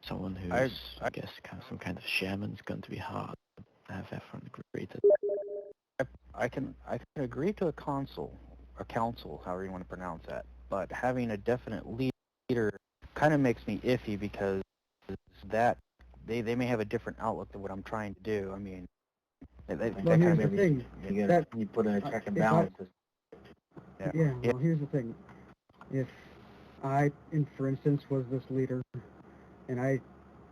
someone who's, I guess, some kind of shaman is going to be hard to have everyone agree to. I can agree to a council, however you want to pronounce that, but having a definite leader kind of makes me iffy because that they may have a different outlook than what I'm trying to do. I mean, Well, here's the thing. You put in a check and balance system. Yeah, well, here's the thing. If I, for instance, was this leader, and I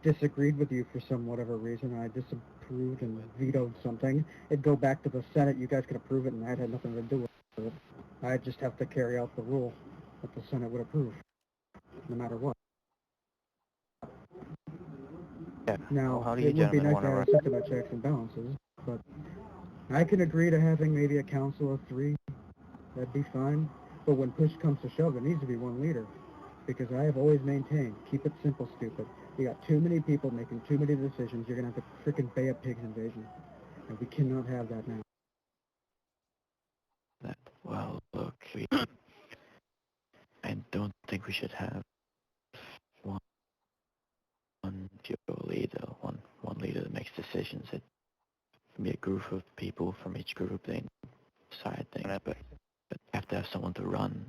disagreed with you for some whatever reason, I disapproved and vetoed something, it'd go back to the Senate, you guys could approve it, and that had nothing to do with it. I'd just have to carry out the rule that the Senate would approve, no matter what. Yeah. Now, how do you it would be gentlemen nice want to to have run? a system of checks and balances, but I can agree to having maybe a council of 3. That'd be fine. But when push comes to shove, there needs to be one leader. Because I have always maintained, keep it simple, stupid. You got too many people making too many decisions, you're going to have a freaking Bay of Pigs invasion. And we cannot have that now. Well, look, I don't think we should have one pure leader, one leader that makes decisions. It can be a group of people from each group, they decide things, but you have to have someone to run,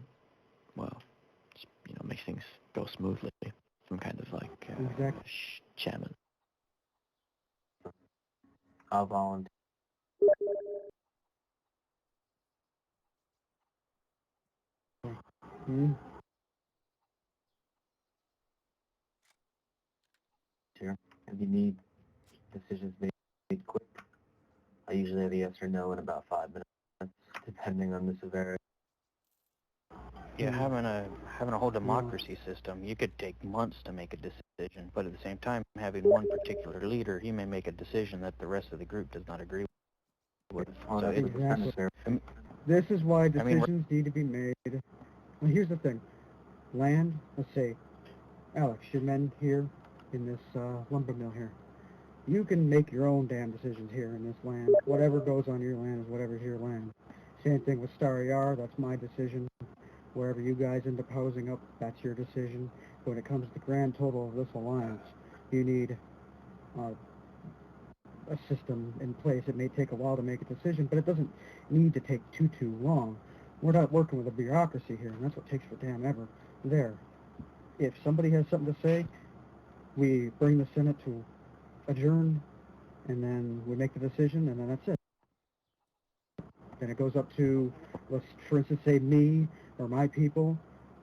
well, makes things go smoothly. Some kind of like chairman. I'll volunteer. Hmm? If you need decisions made quick, I usually have a yes or no in about 5 minutes, depending on the severity. Yeah, having a whole democracy system, you could take months to make a decision, but at the same time, having one particular leader, he may make a decision that the rest of the group does not agree with. So exactly. This is why decisions need to be made. Well, here's the thing. Land, let's say, Alex, your men here in this lumber mill here. You can make your own damn decisions here in this land. Whatever goes on your land is whatever's your land. Same thing with Star Yar, that's my decision. Wherever you guys end up housing up, that's your decision. But when it comes to the grand total of this alliance, you need a system in place. It may take a while to make a decision, but it doesn't need to take too long. We're not working with a bureaucracy here, and that's what takes for damn ever. There. If somebody has something to say, we bring the Senate to adjourn, and then we make the decision, and then that's it. Then it goes up to, let's, for instance, say me, or my people,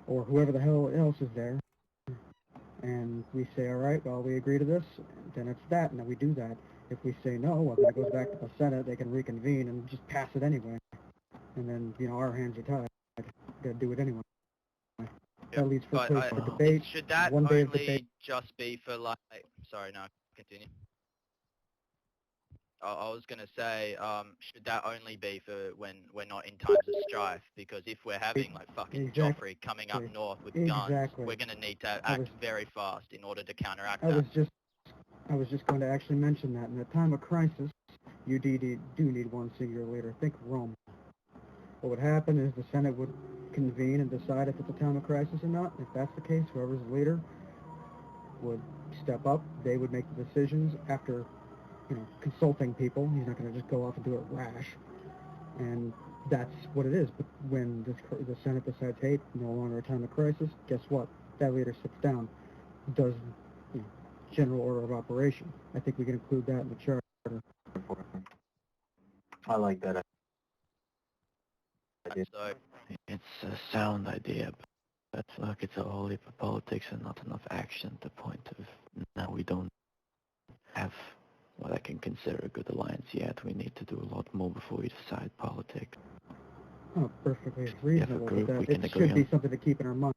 or whoever the hell else is there, and we say, all right, well, we agree to this, then it's that, and then we do that. If we say no, well, then it goes back to the Senate, they can reconvene and just pass it anyway. And then, our hands are tied. Gotta do it anyway. Yep. That leads for place for debate. Should that one day only just be for, like, sorry, no, continue. I was going to say, should that only be for when we're not in times of strife? Because if we're having, like, fucking Joffrey coming up north with guns, we're going to need to act very fast in order to counteract that. I was just going to actually mention that. In a time of crisis, you do need one singular leader. Think Rome. What would happen is the Senate would convene and decide if it's a time of crisis or not. If that's the case, whoever's the leader would step up. They would make the decisions after consulting people. He's not going to just go off and do it rash. And that's what it is. But when the Senate decides, hey, no longer a time of crisis, guess what? That leader sits down, does general order of operation. I think we can include that in the charter. I like that idea. It's a sound idea, but look, it's a whole heap of politics and not enough action at the point of now we don't have what I can consider a good alliance yet. We need to do a lot more before we decide politics. Oh, perfectly reasonable. Group, but it should be something to keep in our mind.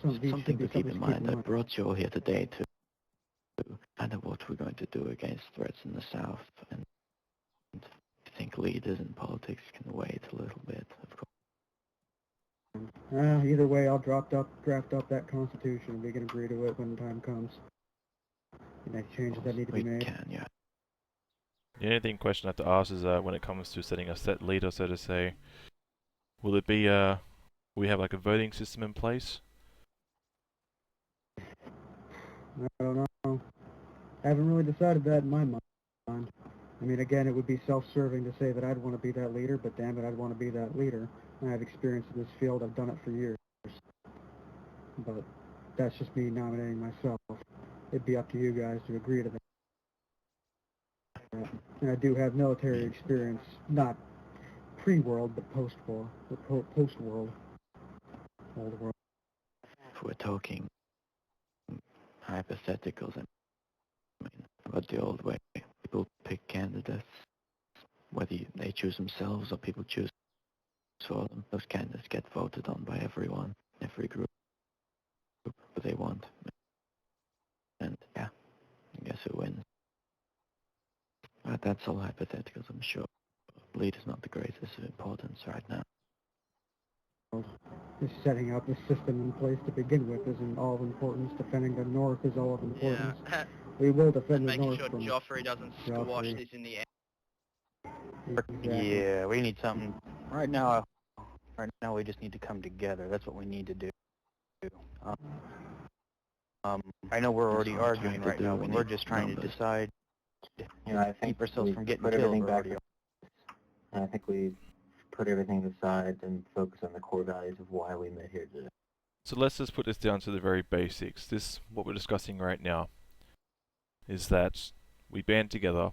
Something to keep in mind. I brought you all here today to kind of what we're going to do against threats in the south, and I think leaders in politics can wait a little bit, of course. Either way, I'll draft up that constitution. We can agree to it when the time comes. And any changes that need to be made. We can, yeah. The only thing question I have to ask is when it comes to setting a set leader, so to say, will it be, we have like a voting system in place? I don't know. I haven't really decided that in my mind. I mean, again, it would be self-serving to say that I'd want to be that leader, but damn it, I'd want to be that leader. I have experience in this field. I've done it for years. But that's just me nominating myself. It'd be up to you guys to agree to that. And I do have military experience, not pre-world, but post-war, post-world, old world. If we're talking hypotheticals, I mean, about the old way, people pick candidates, whether they choose themselves or people choose for them. Those candidates get voted on by everyone, every group that they want. And yeah, I guess who wins. But that's all hypotheticals, I'm sure. Lead is not the greatest of importance right now. Just setting up a system in place to begin with isn't all of importance. Defending the North is all of importance. Yeah. We will defend And the making North sure from Joffrey doesn't squash Joffrey. this in the end. Exactly. Yeah, we need something. Right now, we just need to come together. That's what we need to do. I know we're already arguing right now, but we're just trying to decide You know, I think keep ourselves we from getting put killed. everything We're back. already And I think we put everything aside and focus on the core values of why we met here today. So let's just put this down to the very basics. What we're discussing right now, is that we band together.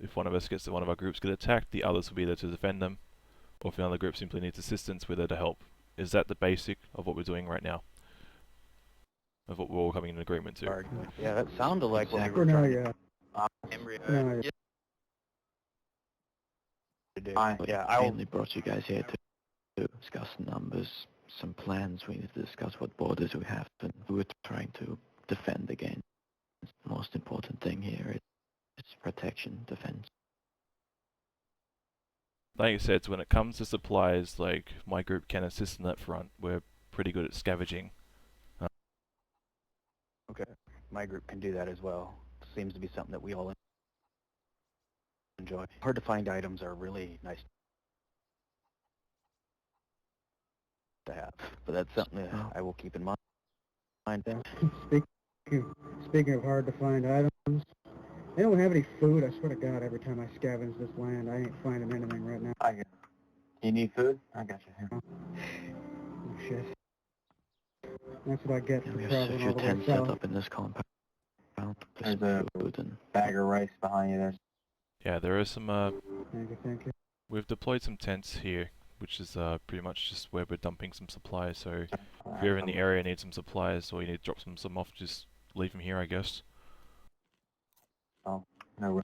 If one of our groups get attacked, the others will be there to defend them, or if another group simply needs assistance, we're there to help. Is that the basic of what we're doing right now? Of what we're all coming in agreement to? arguing. Yeah, that sounded like what we For were now, trying yeah. Embryo. No, Yeah. to do. I I mainly brought you guys here to discuss numbers, some plans. We need to discuss what borders we have, and who we're trying to defend against. The most important thing here is protection, defense. Like you said, so when it comes to supplies, like my group can assist in that front. We're pretty good at scavenging. Okay, my group can do that as well. Seems to be something that we all enjoy. Hard to find items are really nice to have, but that's something that I will keep in mind. Then. Speaking of hard to find items, they don't have any food. I swear to God, every time I scavenge this land, I ain't finding anything right now. got you. Need food? I got you here. Oh, shit. That's what I get And for we have traveling a few all the way tents set south. up in this compound. There's Some a food and bag of rice behind you there. Yeah, there are some. Thank you. We've deployed some tents here, which is pretty much just where we're dumping some supplies. So if you're in the area and need some supplies, or you need to drop some off, just leave them here, I guess. Oh, no.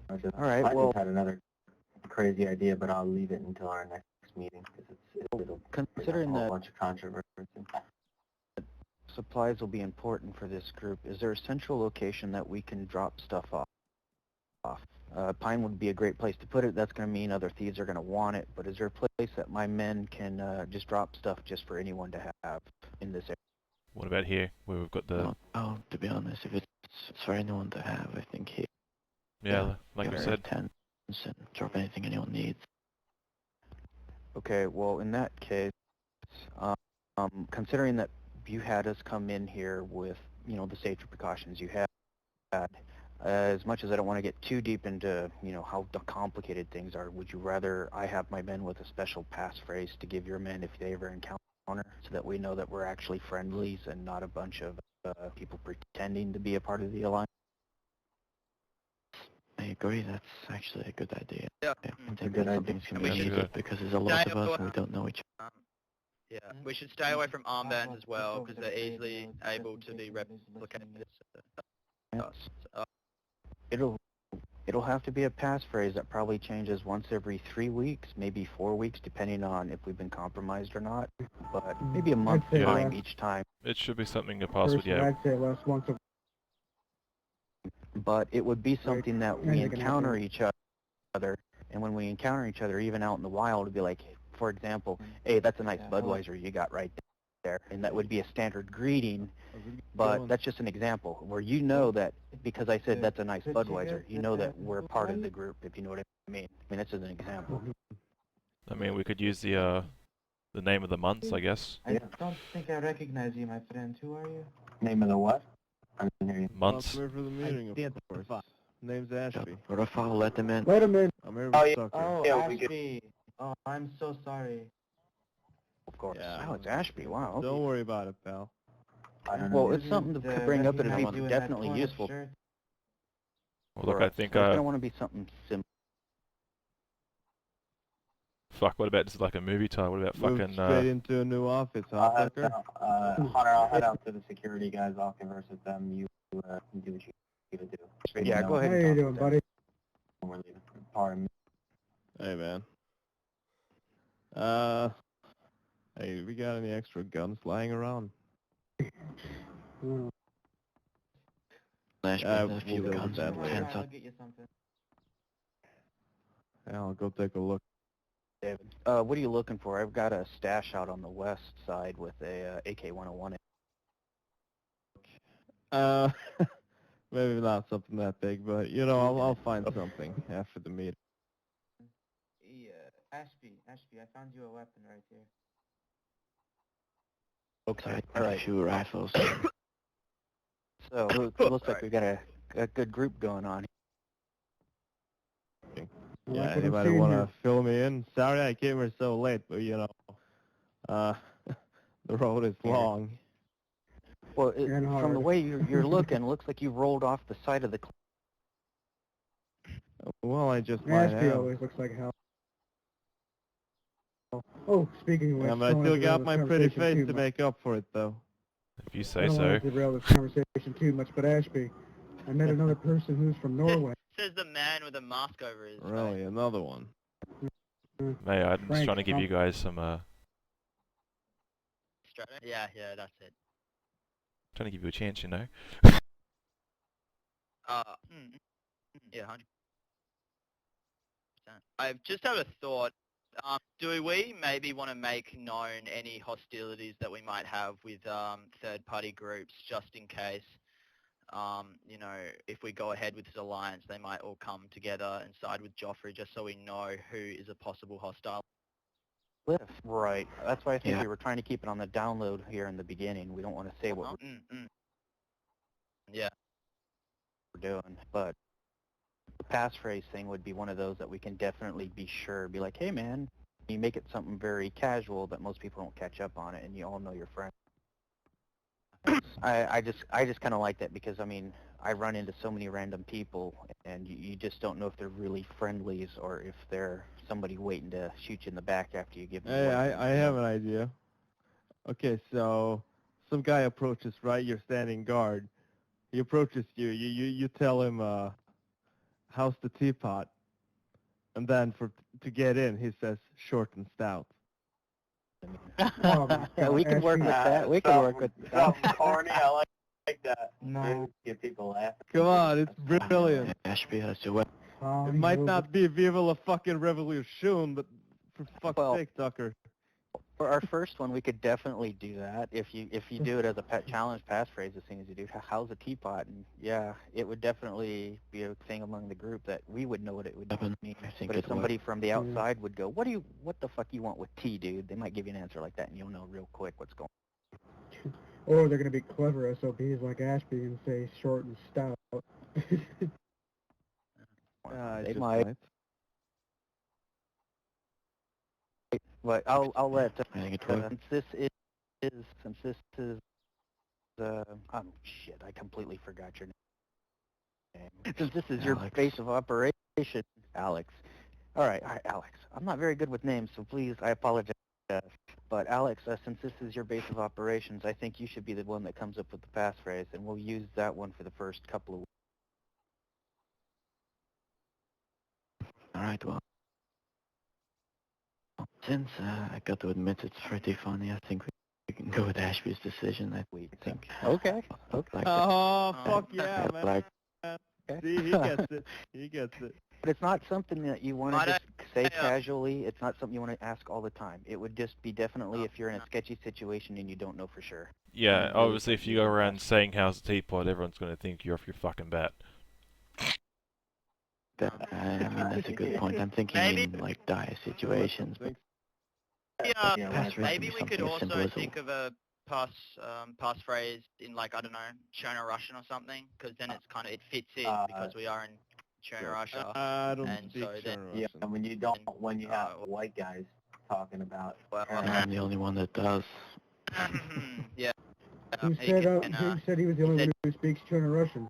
All right, I well, just had another crazy idea, but I'll leave it until our next meeting because it'll considering bring up a that whole bunch of controversy. supplies will be important for this group, is there a central location that we can drop stuff off? Pine would be a great place to put it. That's going to mean other thieves are going to want it, but is there a place that my men can just drop stuff just for anyone to have in this area? What about here, where we've got the... Oh, to be honest, if it's for anyone to have, I think here. Yeah, like you there are said. tents and drop anything anyone needs. Okay, well, in that case, considering that you had us come in here with, you know, the safety precautions you had, as much as I don't want to get too deep into, you know, how complicated things are, would you rather I have my men with a special passphrase to give your men if they ever encounter, so that we know that we're actually friendlies and not a bunch of people pretending to be a part of the alliance? I agree, that's actually a good idea. Yeah. I Mm. think Good that's idea. something that's going We to be should- needed because there's a lot of us and we don't know each other. Yeah, we should stay away from armbands as well because they're easily able to be replicated. It'll have to be a passphrase that probably changes once every 3 weeks, maybe 4 weeks, depending on if we've been compromised or not. But maybe a month say time less. each time. It should be something, a password, Personally, yeah. I'd say less once a But it would be something that we Yeah, you can encounter have each other, and when we encounter each other, even out in the wild, it'd be like, for example, hey, that's a nice Budweiser you got right there, and that would be a standard greeting, but that's just an example where you know that because I said that's a nice Budweiser, you know that we're part of the group, if you know what I mean. I mean, that's just an example. I mean, we could use the name of the months, I guess. I don't think I recognize you, my friend. Who are you? Name of the what? I didn't hear you. Months. I'm here for the meeting, of course. Name's Ashby. Rafael, let them in. Let him in. I'm here with Tucker. Oh, Yeah, Ashby. Oh, I'm so sorry. Of course. Yeah. Oh, it's Ashby. Wow. Okay. Don't worry about it, pal. I don't know. Well, it's something to bring up, and it'd be definitely useful. Well, look, I think, It's gonna want to be something simple. fuck, what about just like a movie title? What about Move fucking, straight into a new office, huh, Tucker? Hunter, I'll head out to the security guys. I'll converse with them. You do what you gotta do. Yeah, go ahead. How you doing, buddy? We're leaving. Pardon me. Hey, man. Hey, we got any extra guns lying around? There's we'll a few deal with guns that and later. tents up. get you something. Yeah, I'll go take a look. David. What are you looking for? I've got a stash out on the west side with a AK-101. Maybe not something that big, but, you know, I'll find something after the meeting. Ashby, I found you a weapon right here. Okay. All All right. right. Few rifles. So it looks like we've got a good group going on. Yeah, Like what I'm anybody seeing want here. to fill me in? Sorry I came here so late, but, you know, the road is long. Well, And from hard. the way you're looking, looks like you rolled off the side of the cliff. Well, I just might Ashby have. always looks like hell. Oh, speaking of which, Yeah, but I don't still wanna derail got this my pretty conversation face too to much. make up for it, though. if you I say don't so. want to derail this conversation too much, but Ashby, I met another person who's from Norway. Says the man with a mask over his Really, another one. Mate, I'm just Frank, trying to give you guys some, Stradic? Yeah, that's it. trying to give you a chance, you know? Yeah, 100%. I've just had a thought. Do we maybe want to make known any hostilities that we might have with third-party groups, just in case? You know, if we go ahead with this alliance, they might all come together and side with Joffrey, just so we know who is a possible hostile. Cliff. Right. That's why I think Yeah. we were trying to keep it on the download here in the beginning. We don't want to say what Yeah. we're doing, but the passphrase thing would be one of those that we can definitely be sure. Be like, hey, man, you make it something very casual that most people don't catch up on it, and you all know your friends. I just kind of like that because, I mean, I run into so many random people, and you just don't know if they're really friendlies or if they're somebody waiting to shoot you in the back after you give them Hey, away. I have an idea. Okay, so some guy approaches, right? You're standing guard. He approaches you. You tell him, how's the teapot? And then to get in, he says short and stout. Oh my Yeah, we can God, work with Ashby. that. We can work with that. Something corny. I like that. No. Get people laughing. Come on, it's brilliant. Ashby has your weapon. It might not be Viva la fucking Revolution, but for fuck's Well, sake, Tucker. For our first one, we could definitely do that. If you do it as a pet challenge passphrase, as soon as you do, how's a teapot? And yeah, it would definitely be a thing among the group that we would know what it would mean. I think But if it would. somebody from the outside would go, what the fuck you want with tea, dude? They might give you an answer like that, and you'll know real quick what's going on. Or they're going to be clever SOBs like Ashby and say short and stout. They might. But I'll let I think it would. since this is shit, I completely forgot your name. Since this is your Alex. base of operation, Alex. All right, Alex. I'm not very good with names, so please, I apologize. But Alex, since this is your base of operations, I think you should be the one that comes up with the passphrase, and we'll use that one for the first couple of weeks. All right, well. Since I got to admit it's pretty funny, I think we can go with Ashby's decision. I think. Okay. Like Oh, fuck yeah, I man. like See, he gets it. He gets it. But it's not something that you want I to just say casually, it's not something you want to ask all the time. It would just be definitely if you're in a sketchy situation and you don't know for sure. Yeah, obviously if you go around saying how's the teapot, everyone's going to think you're off your fucking bat. I mean, that's a good point. I'm thinking in, like, dire situations, but Maybe we could also think of a passphrase in, like, I don't know, China Russian or something, because then it's kind of, it fits in because we are in China Russia. I don't and speak so China then, Russian. Yeah, when you have white guys talking about. I'm the only one that does. yeah. Who said he was the only one who speaks China Russian?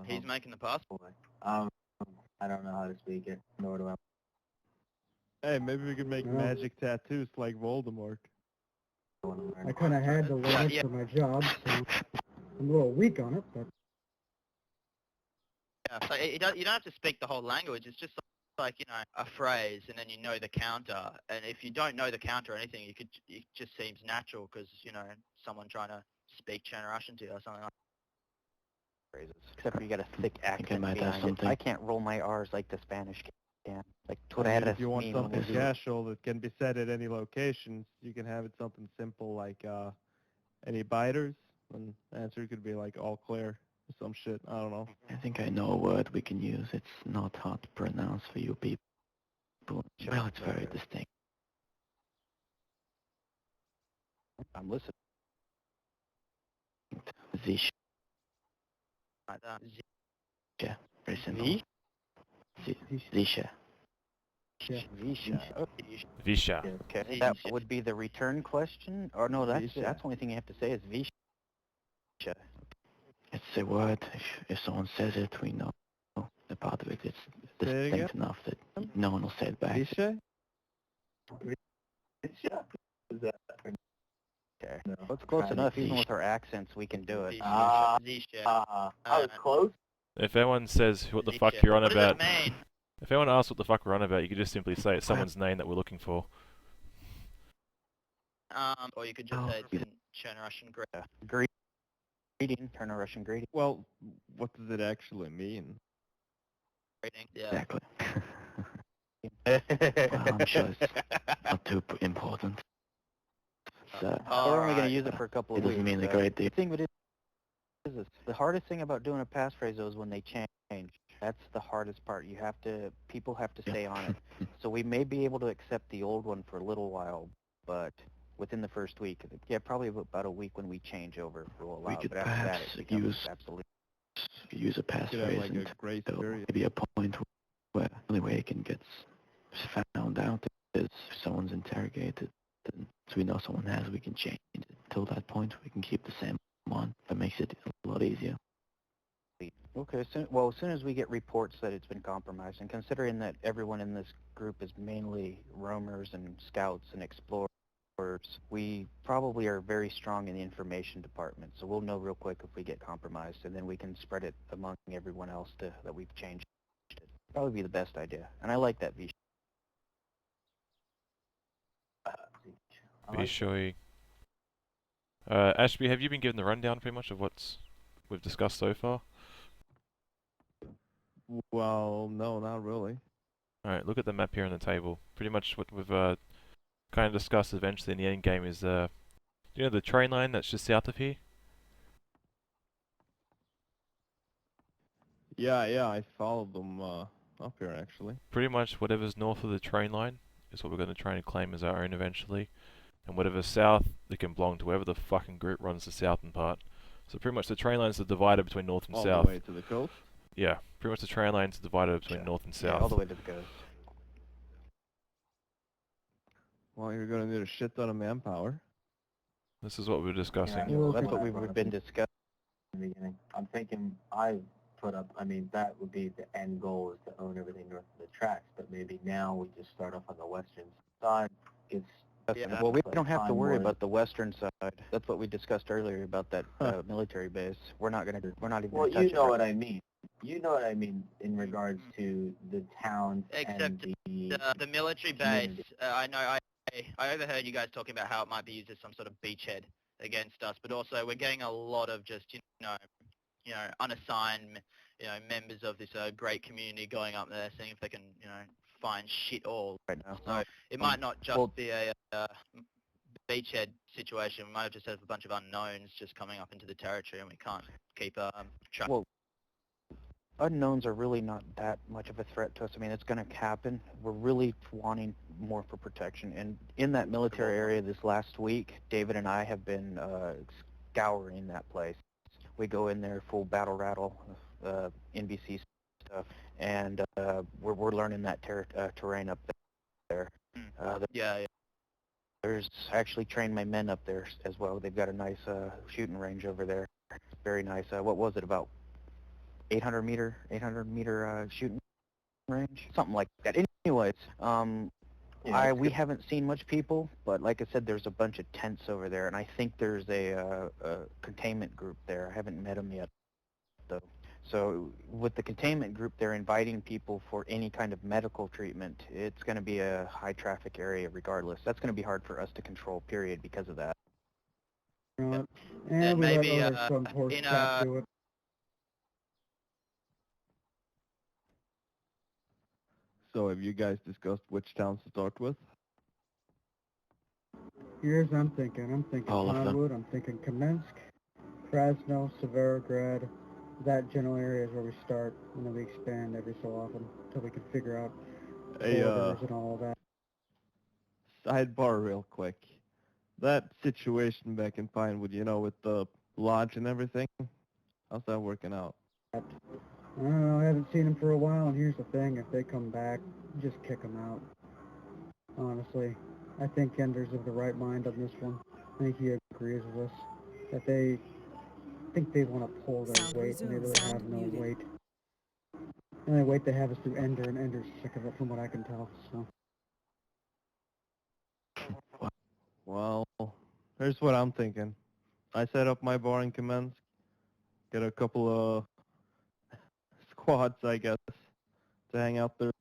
He's making the passport. I don't know how to speak it, nor do I. Hey, maybe we could make magic tattoos like Voldemort. I kind of had to learn it for my job, so I'm a little weak on it, but... Yeah, so you don't have to speak the whole language. It's just like, you know, a phrase, and then you know the counter. And if you don't know the counter or anything, it just seems natural because, you know, someone trying to speak China Russian to you or something like that. Phrases. Except for you got a thick accent behind it. I can't roll my R's like the Spanish can. Like, if you want something casual that can be said at any location, you can have it something simple like, any biters? And the answer could be like all clear or some shit. I don't know. I think I know a word we can use. It's not hard to pronounce for you people. Well, it's very distinct. I'm listening. Zish. Like that. Yeah, very simple. Visha. Zisha. Visha. Okay, that would be the return question? Or no, that's the only thing you have to say is Visha. It's a word. If someone says it, we know the part of it. It's distinct enough that no one will say it back. Visha? Okay. No, well, it's close enough. Even with our accents, we can do it. I was close. If anyone says what the fuck you're on about, What does it mean? if anyone asks what the fuck we're on about, you could just simply say it's someone's name that we're looking for. Or you could just say it's in China Russian Greeting, China Russian greeting. Well, what does it actually mean? greeting. Yeah. Exactly. Well, I'm sure it's not too important. So, we're only going to use it for a couple of weeks. It doesn't mean a great deal. The thing with it is this. The hardest thing about doing a passphrase though is when they change. That's the hardest part. People have to stay on it. So we may be able to accept the old one for a little while, but within the first week, probably about a week when we change over, we'll allow. We could but after that, perhaps it becomes absolutely. use a passphrase like a grace period. Maybe a point where the only way it can get found out is if someone's interrogated. Then, so we know someone has, we can change it. Till that point, we can keep the same one. That makes it a lot easier. Okay, as soon as we get reports that it's been compromised, and considering that everyone in this group is mainly roamers and scouts and explorers, we probably are very strong in the information department, so we'll know real quick if we get compromised, and then we can spread it among everyone else that we've changed it. Probably be the best idea, and I like that Visha. Vishoy. Ashby, have you been given the rundown pretty much of what we've discussed so far? Well, no, not really. Alright, look at the map here on the table. Pretty much what we've kind of discussed eventually in the end game is, you know the train line that's just south of here? Yeah, I followed them up here actually. Pretty much whatever's north of the train line is what we're going to try and claim as our own eventually. And whatever's south, it can belong to whoever the fucking group runs the southern part. So pretty much the train lines are divided between north and south. All the way to the coast? Yeah, pretty much the train lines are divided between north and south. Yeah, all the way to the coast. Well, you're going to need a shit ton of manpower. This is what we were discussing. Yeah, that's what we've been discussing. In the beginning. I'm thinking that would be the end goal is to own everything north of the tracks, but maybe now we just start off on the western side. Well, we don't have to worry about the western side. That's what we discussed earlier about that military base. We're not even going to touch it. Well, you know what I mean. You know what I mean in regards to the towns Except and the military base. I know I overheard you guys talking about how it might be used as some sort of beachhead against us, but also we're getting a lot of just you know unassigned members of this great community going up there, seeing if they can, find shit all right now. So it might not just be a beachhead situation. We might have just had a bunch of unknowns just coming up into the territory, and we can't keep track. Well, unknowns are really not that much of a threat to us. I mean, it's going to happen. We're really wanting more for protection. And in that military area this last week, David and I have been scouring that place. We go in there full battle rattle, NBC stuff, and we're learning that terrain up there. Yeah. There's actually trained my men up there as well. They've got a nice shooting range over there. Very nice. What was it, about 800 meter shooting range, something like that. Anyways, we haven't seen much people, but like I said, there's a bunch of tents over there, and I think there's a containment group there. I haven't met them yet, though. So with the containment group, they're inviting people for any kind of medical treatment. It's going to be a high traffic area regardless. That's going to be hard for us to control, period, because of that. And maybe in a... do it. So have you guys discussed which towns to start with? Here's what I'm thinking. I'm thinking All of them. Conwood, I'm thinking Kamensk, Krasno, Severograd. That general area is where we start, and then we expand every so often until we can figure out borders and all of that. Sidebar real quick. That situation back in Pinewood, with the lodge and everything, how's that working out? I don't know, I haven't seen them for a while, and here's the thing, if they come back, just kick them out. Honestly. I think Ender's of the right mind on this one. I think he agrees with us. That they think they want to pull their weight, and they really have no weight. The only weight they have is through Ender, and Ender's sick of it from what I can tell, so. Well, here's what I'm thinking. I set up my bar in Kamensk, get a couple of squads, I guess, to hang out there.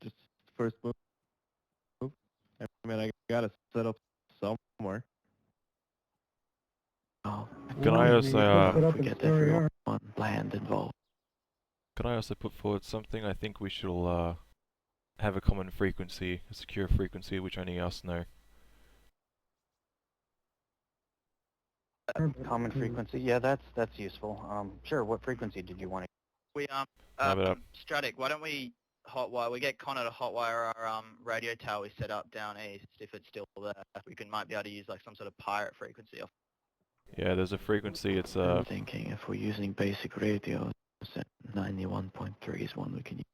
Just first move. I mean, I gotta set up somewhere. Oh, Can I also get everyone land involved? Can I also put forward something? I think we should all have a common frequency, a secure frequency, which only us know. Common frequency, yeah, that's useful. Sure. What frequency did you want to? We Stradic, why don't we hotwire? We get Connor to hotwire our radio tower we set up down east. If it's still there, might be able to use like some sort of pirate frequency. Yeah, there's a frequency. It's I'm thinking if we're using basic radios, 91.3 is one we can use.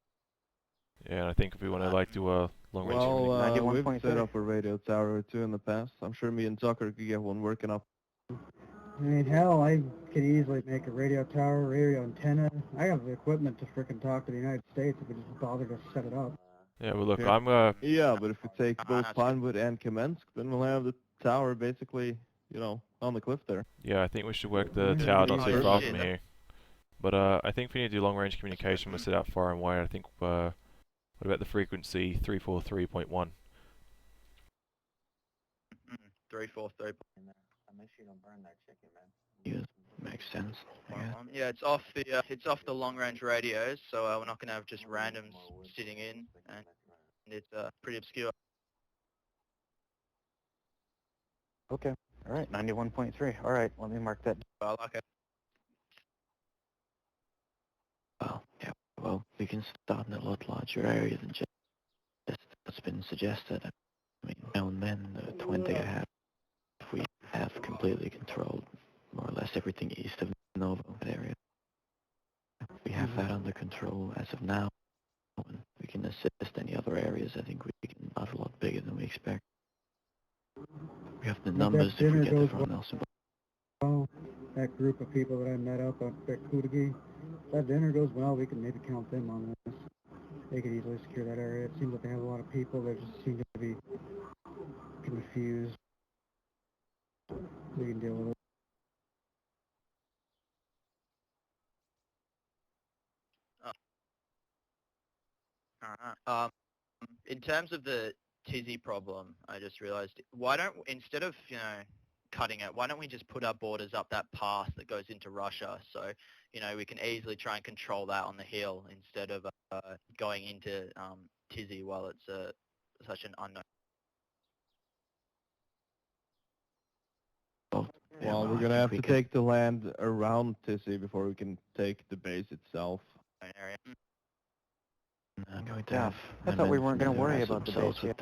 Yeah, and I think if we want to do a long range. Well, we've set up a radio tower or two in the past. I'm sure me and Tucker could get one working up. I mean, hell, I could easily make a radio tower, radio antenna. I have the equipment to frickin' talk to the United States if we just bother to set it up. Yeah, well look, Yeah, but if we take both Pinewood and Kamensk, then we'll have the tower basically, on the cliff there. Yeah, I think we should work the tower not too far from here. But I think we need to do long range communication. We'll set out far and wide. I think, what about the frequency 343.1? 343. Make sure you don't burn that chicken, man. Yeah, makes sense. Yeah, it's off the long range radios, so we're not going to have just randoms sitting in, and it's pretty obscure. Okay. All right. 91.3. All right. Let me mark that. I like it. Well, we can start in a lot larger area than just what's been suggested. I mean, my own men, the 20 I have, if we have completely controlled more or less everything east of Novo area. We have that under control as of now, and we can assist any other areas. I think we can out a lot bigger than we expect. We have the numbers if we get everyone else involved. Oh, that group of people that I met up at Kudagi, if that dinner goes well, we can maybe count them on this. They could easily secure that area. It seems like they have a lot of people that just seem to be confused. We can deal with it. Alright. In terms of the tizzy problem, I just realized, why don't, instead of, cutting it. Why don't we just put our borders up that path that goes into Russia, so we can easily try and control that on the hill instead of going into Tizzy while it's such an unknown. Well, we're gonna have to take the land around Tizzy before we can take the base itself. Area. I'm going to have. I thought we weren't going to worry about the base yet.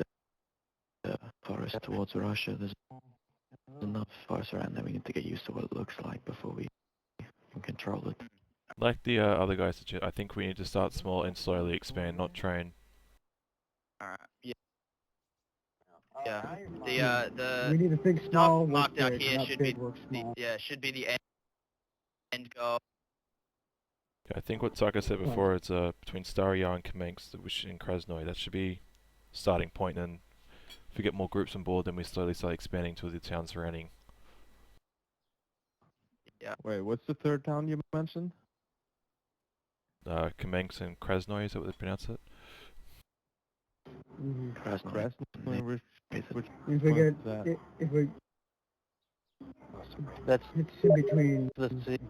The forest towards Russia. There's enough forest around there. We need to get used to what it looks like before we can control it. Like the other guys suggest, I think we need to start small and slowly expand, not train. Alright. Yeah. Yeah. The we need to think stuff small, marked out big, here not should big, be work small. should be the end goal. Yeah, I think what Saka said before, it's between Staryar and Kamensk, which in Krasnoy, that should be starting point, and if we get more groups on board, then we slowly start expanding to the towns surrounding. Yeah. Wait, what's the third town you mentioned? Kamensk and Krasnoy, is that what they pronounce it? Mm-hmm. Krasnoy. If we get, if we, That's it's in between.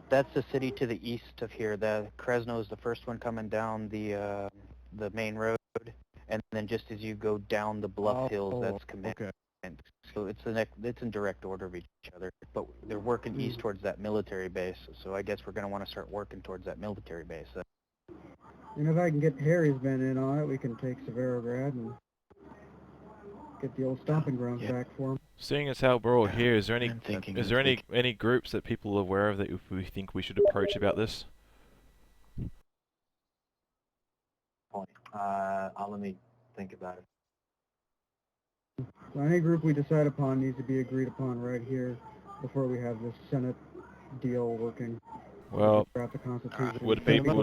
that's the city to the east of here. The Krasno is the first one coming down the main road, and then just as you go down the bluff hills, that's Kamensk. Okay. So it's in direct order of each other, but they're working east towards that military base. So I guess we're going to want to start working towards that military base. And if I can get Harry's men in on it, we can take Severograd and get the old stomping grounds back for him. Seeing as how we're all here, is there any groups that people are aware of that we think we should approach about this? I'll let me think about it. So any group we decide upon needs to be agreed upon right here before we have this Senate deal working. Well, would people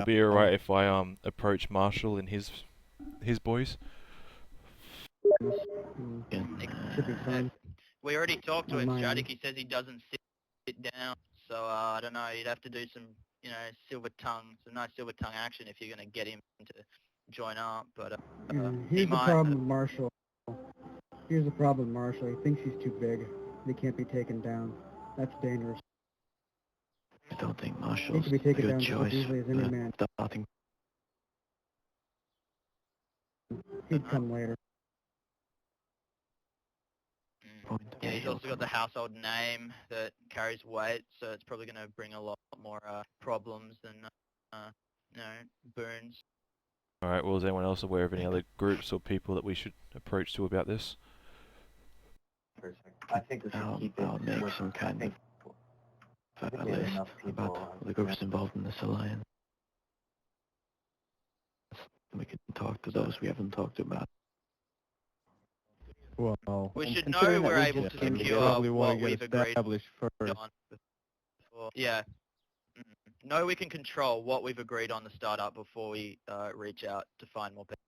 be alright if I approach Marshall and his boys? Should be fine. We already talked to him, Stradic. He says he doesn't sit down, so I don't know. You'd have to do some, some nice silver tongue action if you're going to get him to join up. But here's the problem with Marshall. Here's the problem with Marshall. He thinks he's too big. He can't be taken down. That's dangerous. I don't think Marshall's a good choice for starting. He'd come later. Yeah, he's also got the household name that carries weight, so it's probably going to bring a lot more problems than, boons. Alright, well, is anyone else aware of any other groups or people that we should approach to about this? I think we should keep it. I'll make some kind of a list about the groups involved in this alliance. We can talk to those we haven't talked about. Well, we should know we're able to secure what we've agreed on before. Yeah. No, we can control what we've agreed on the startup before we reach out to find more people.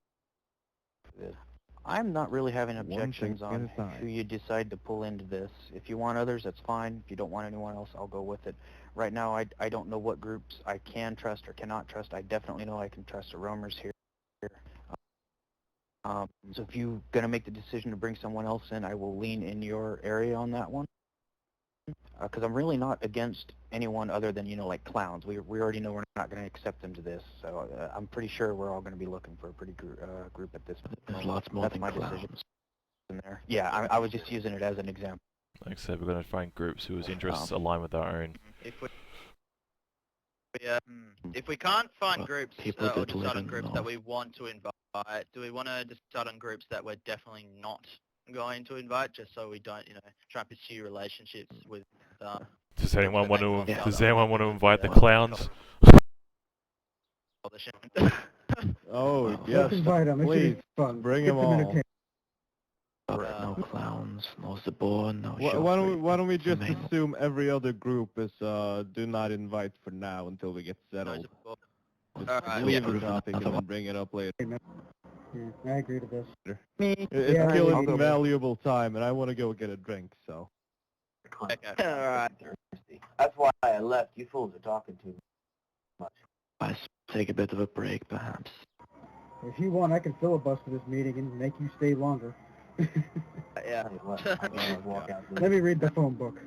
I'm not really having objections on who you decide to pull into this. If you want others, that's fine. If you don't want anyone else, I'll go with it. Right now, I don't know what groups I can trust or cannot trust. I definitely know I can trust the roamers here. So if you're going to make the decision to bring someone else in, I will lean in your area on that one. Because I'm really not against anyone other than, like clowns. We already know we're not going to accept them to this. So I'm pretty sure we're all going to be looking for a pretty group at this point. There's lots more than clowns. In there. Yeah, I was just using it as an example. Like I said, we're going to find groups whose interests align with our own. If we can't find groups or decide on groups that we want to invite, do we want to decide on groups that we're definitely not going to invite, just so we don't, try and pursue relationships with? Does anyone want to invite the clowns? Oh yes, invite them. Please bring them all. No clowns, no Zabor, no. Why don't we just assume every other group is do not invite for now until we get settled. Just leave the topic and then bring it up later. Yeah, I agree to this. It's killing valuable time, and I want to go get a drink. So. Okay. Alright. That's why I left. You fools are talking too much. Let's take a bit of a break, perhaps. If you want, I can filibuster this meeting and make you stay longer. Yeah. Tell you what, I'm gonna walk out the Let me read the phone book.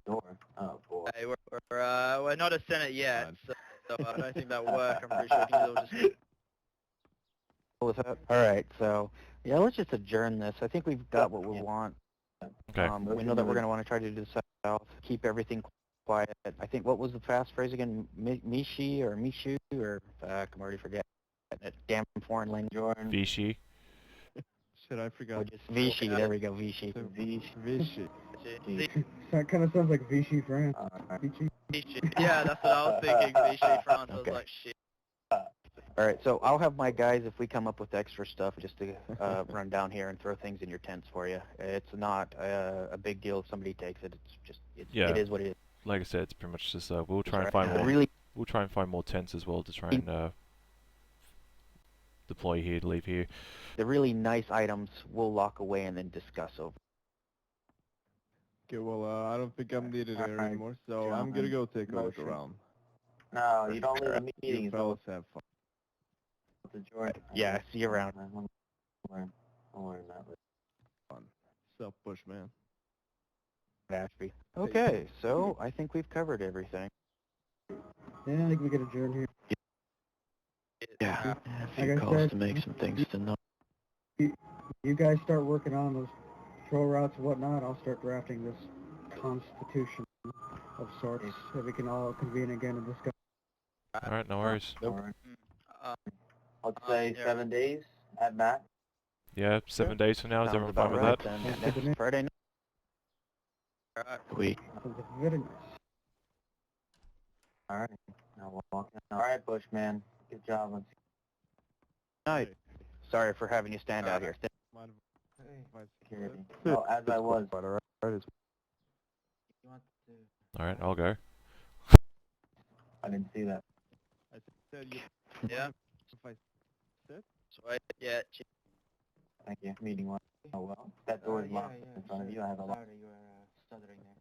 door. Oh boy. Hey, we're not a Senate yet, God. so I don't think that'll work. I'm pretty sure we can all just... With that? All right, so yeah, let's just adjourn this. I think we've got what we want. Okay. We know that we're going to want to try to do the south, keep everything quiet. I think, what was the fast phrase again? Mishi or Mishu or, I'm already forgetting it. Damn foreign language. Jordan. Vichy. Shit, I Or forgot. just Vichy, there we go, Vichy. Vichy. That kind of sounds like Vichy France. Vichy. Yeah, that's what I was thinking, Vichy France. I was Okay. like, shit. All right, so I'll have my guys, if we come up with extra stuff, just to run down here and throw things in your tents for you. It's not a big deal if somebody takes it. It's just, Yeah. it is what it is. Like I said, it's pretty much just we'll try and Right. find more. Really, We'll try and find more tents as well to try and deploy here, to leave here. the really nice items we'll lock away and then discuss over. Okay, well, I don't think I'm needed here Alright, anymore, so John, I'm gonna go take a look motion. around. No, you don't leave the You meetings. fellas have fun. To Jordan. Yeah, see you around. I'll learn that later. Fun. Self-push, man. Ashby. Okay, so I think we've covered everything. Yeah, I think we could adjourn here. Yeah, a few Like I calls said, to make some things to know. You guys start working on those patrol routes and whatnot. I'll start drafting this constitution of sorts so we can all convene again and discuss. Alright, no worries. Alright. Uh, I'd say yeah. 7 days at max. Yeah, 7 days from now. Is Sounds everyone fine about with right that? then. Sounds good to me. Next Friday night. We Sounds very nice. Alright. Now we'll walk in. Alright, Bushman. Good job on Night. Sorry for having you stand out here. Mind if I security. No, as I was. Alright, Alright, I'll go. I didn't see that. I said you. Yeah. If I sit? Sweet. Yeah. Thank you. Meeting one. Oh well. That door is locked in front of you. I have a lock. Sorry, you were stuttering there.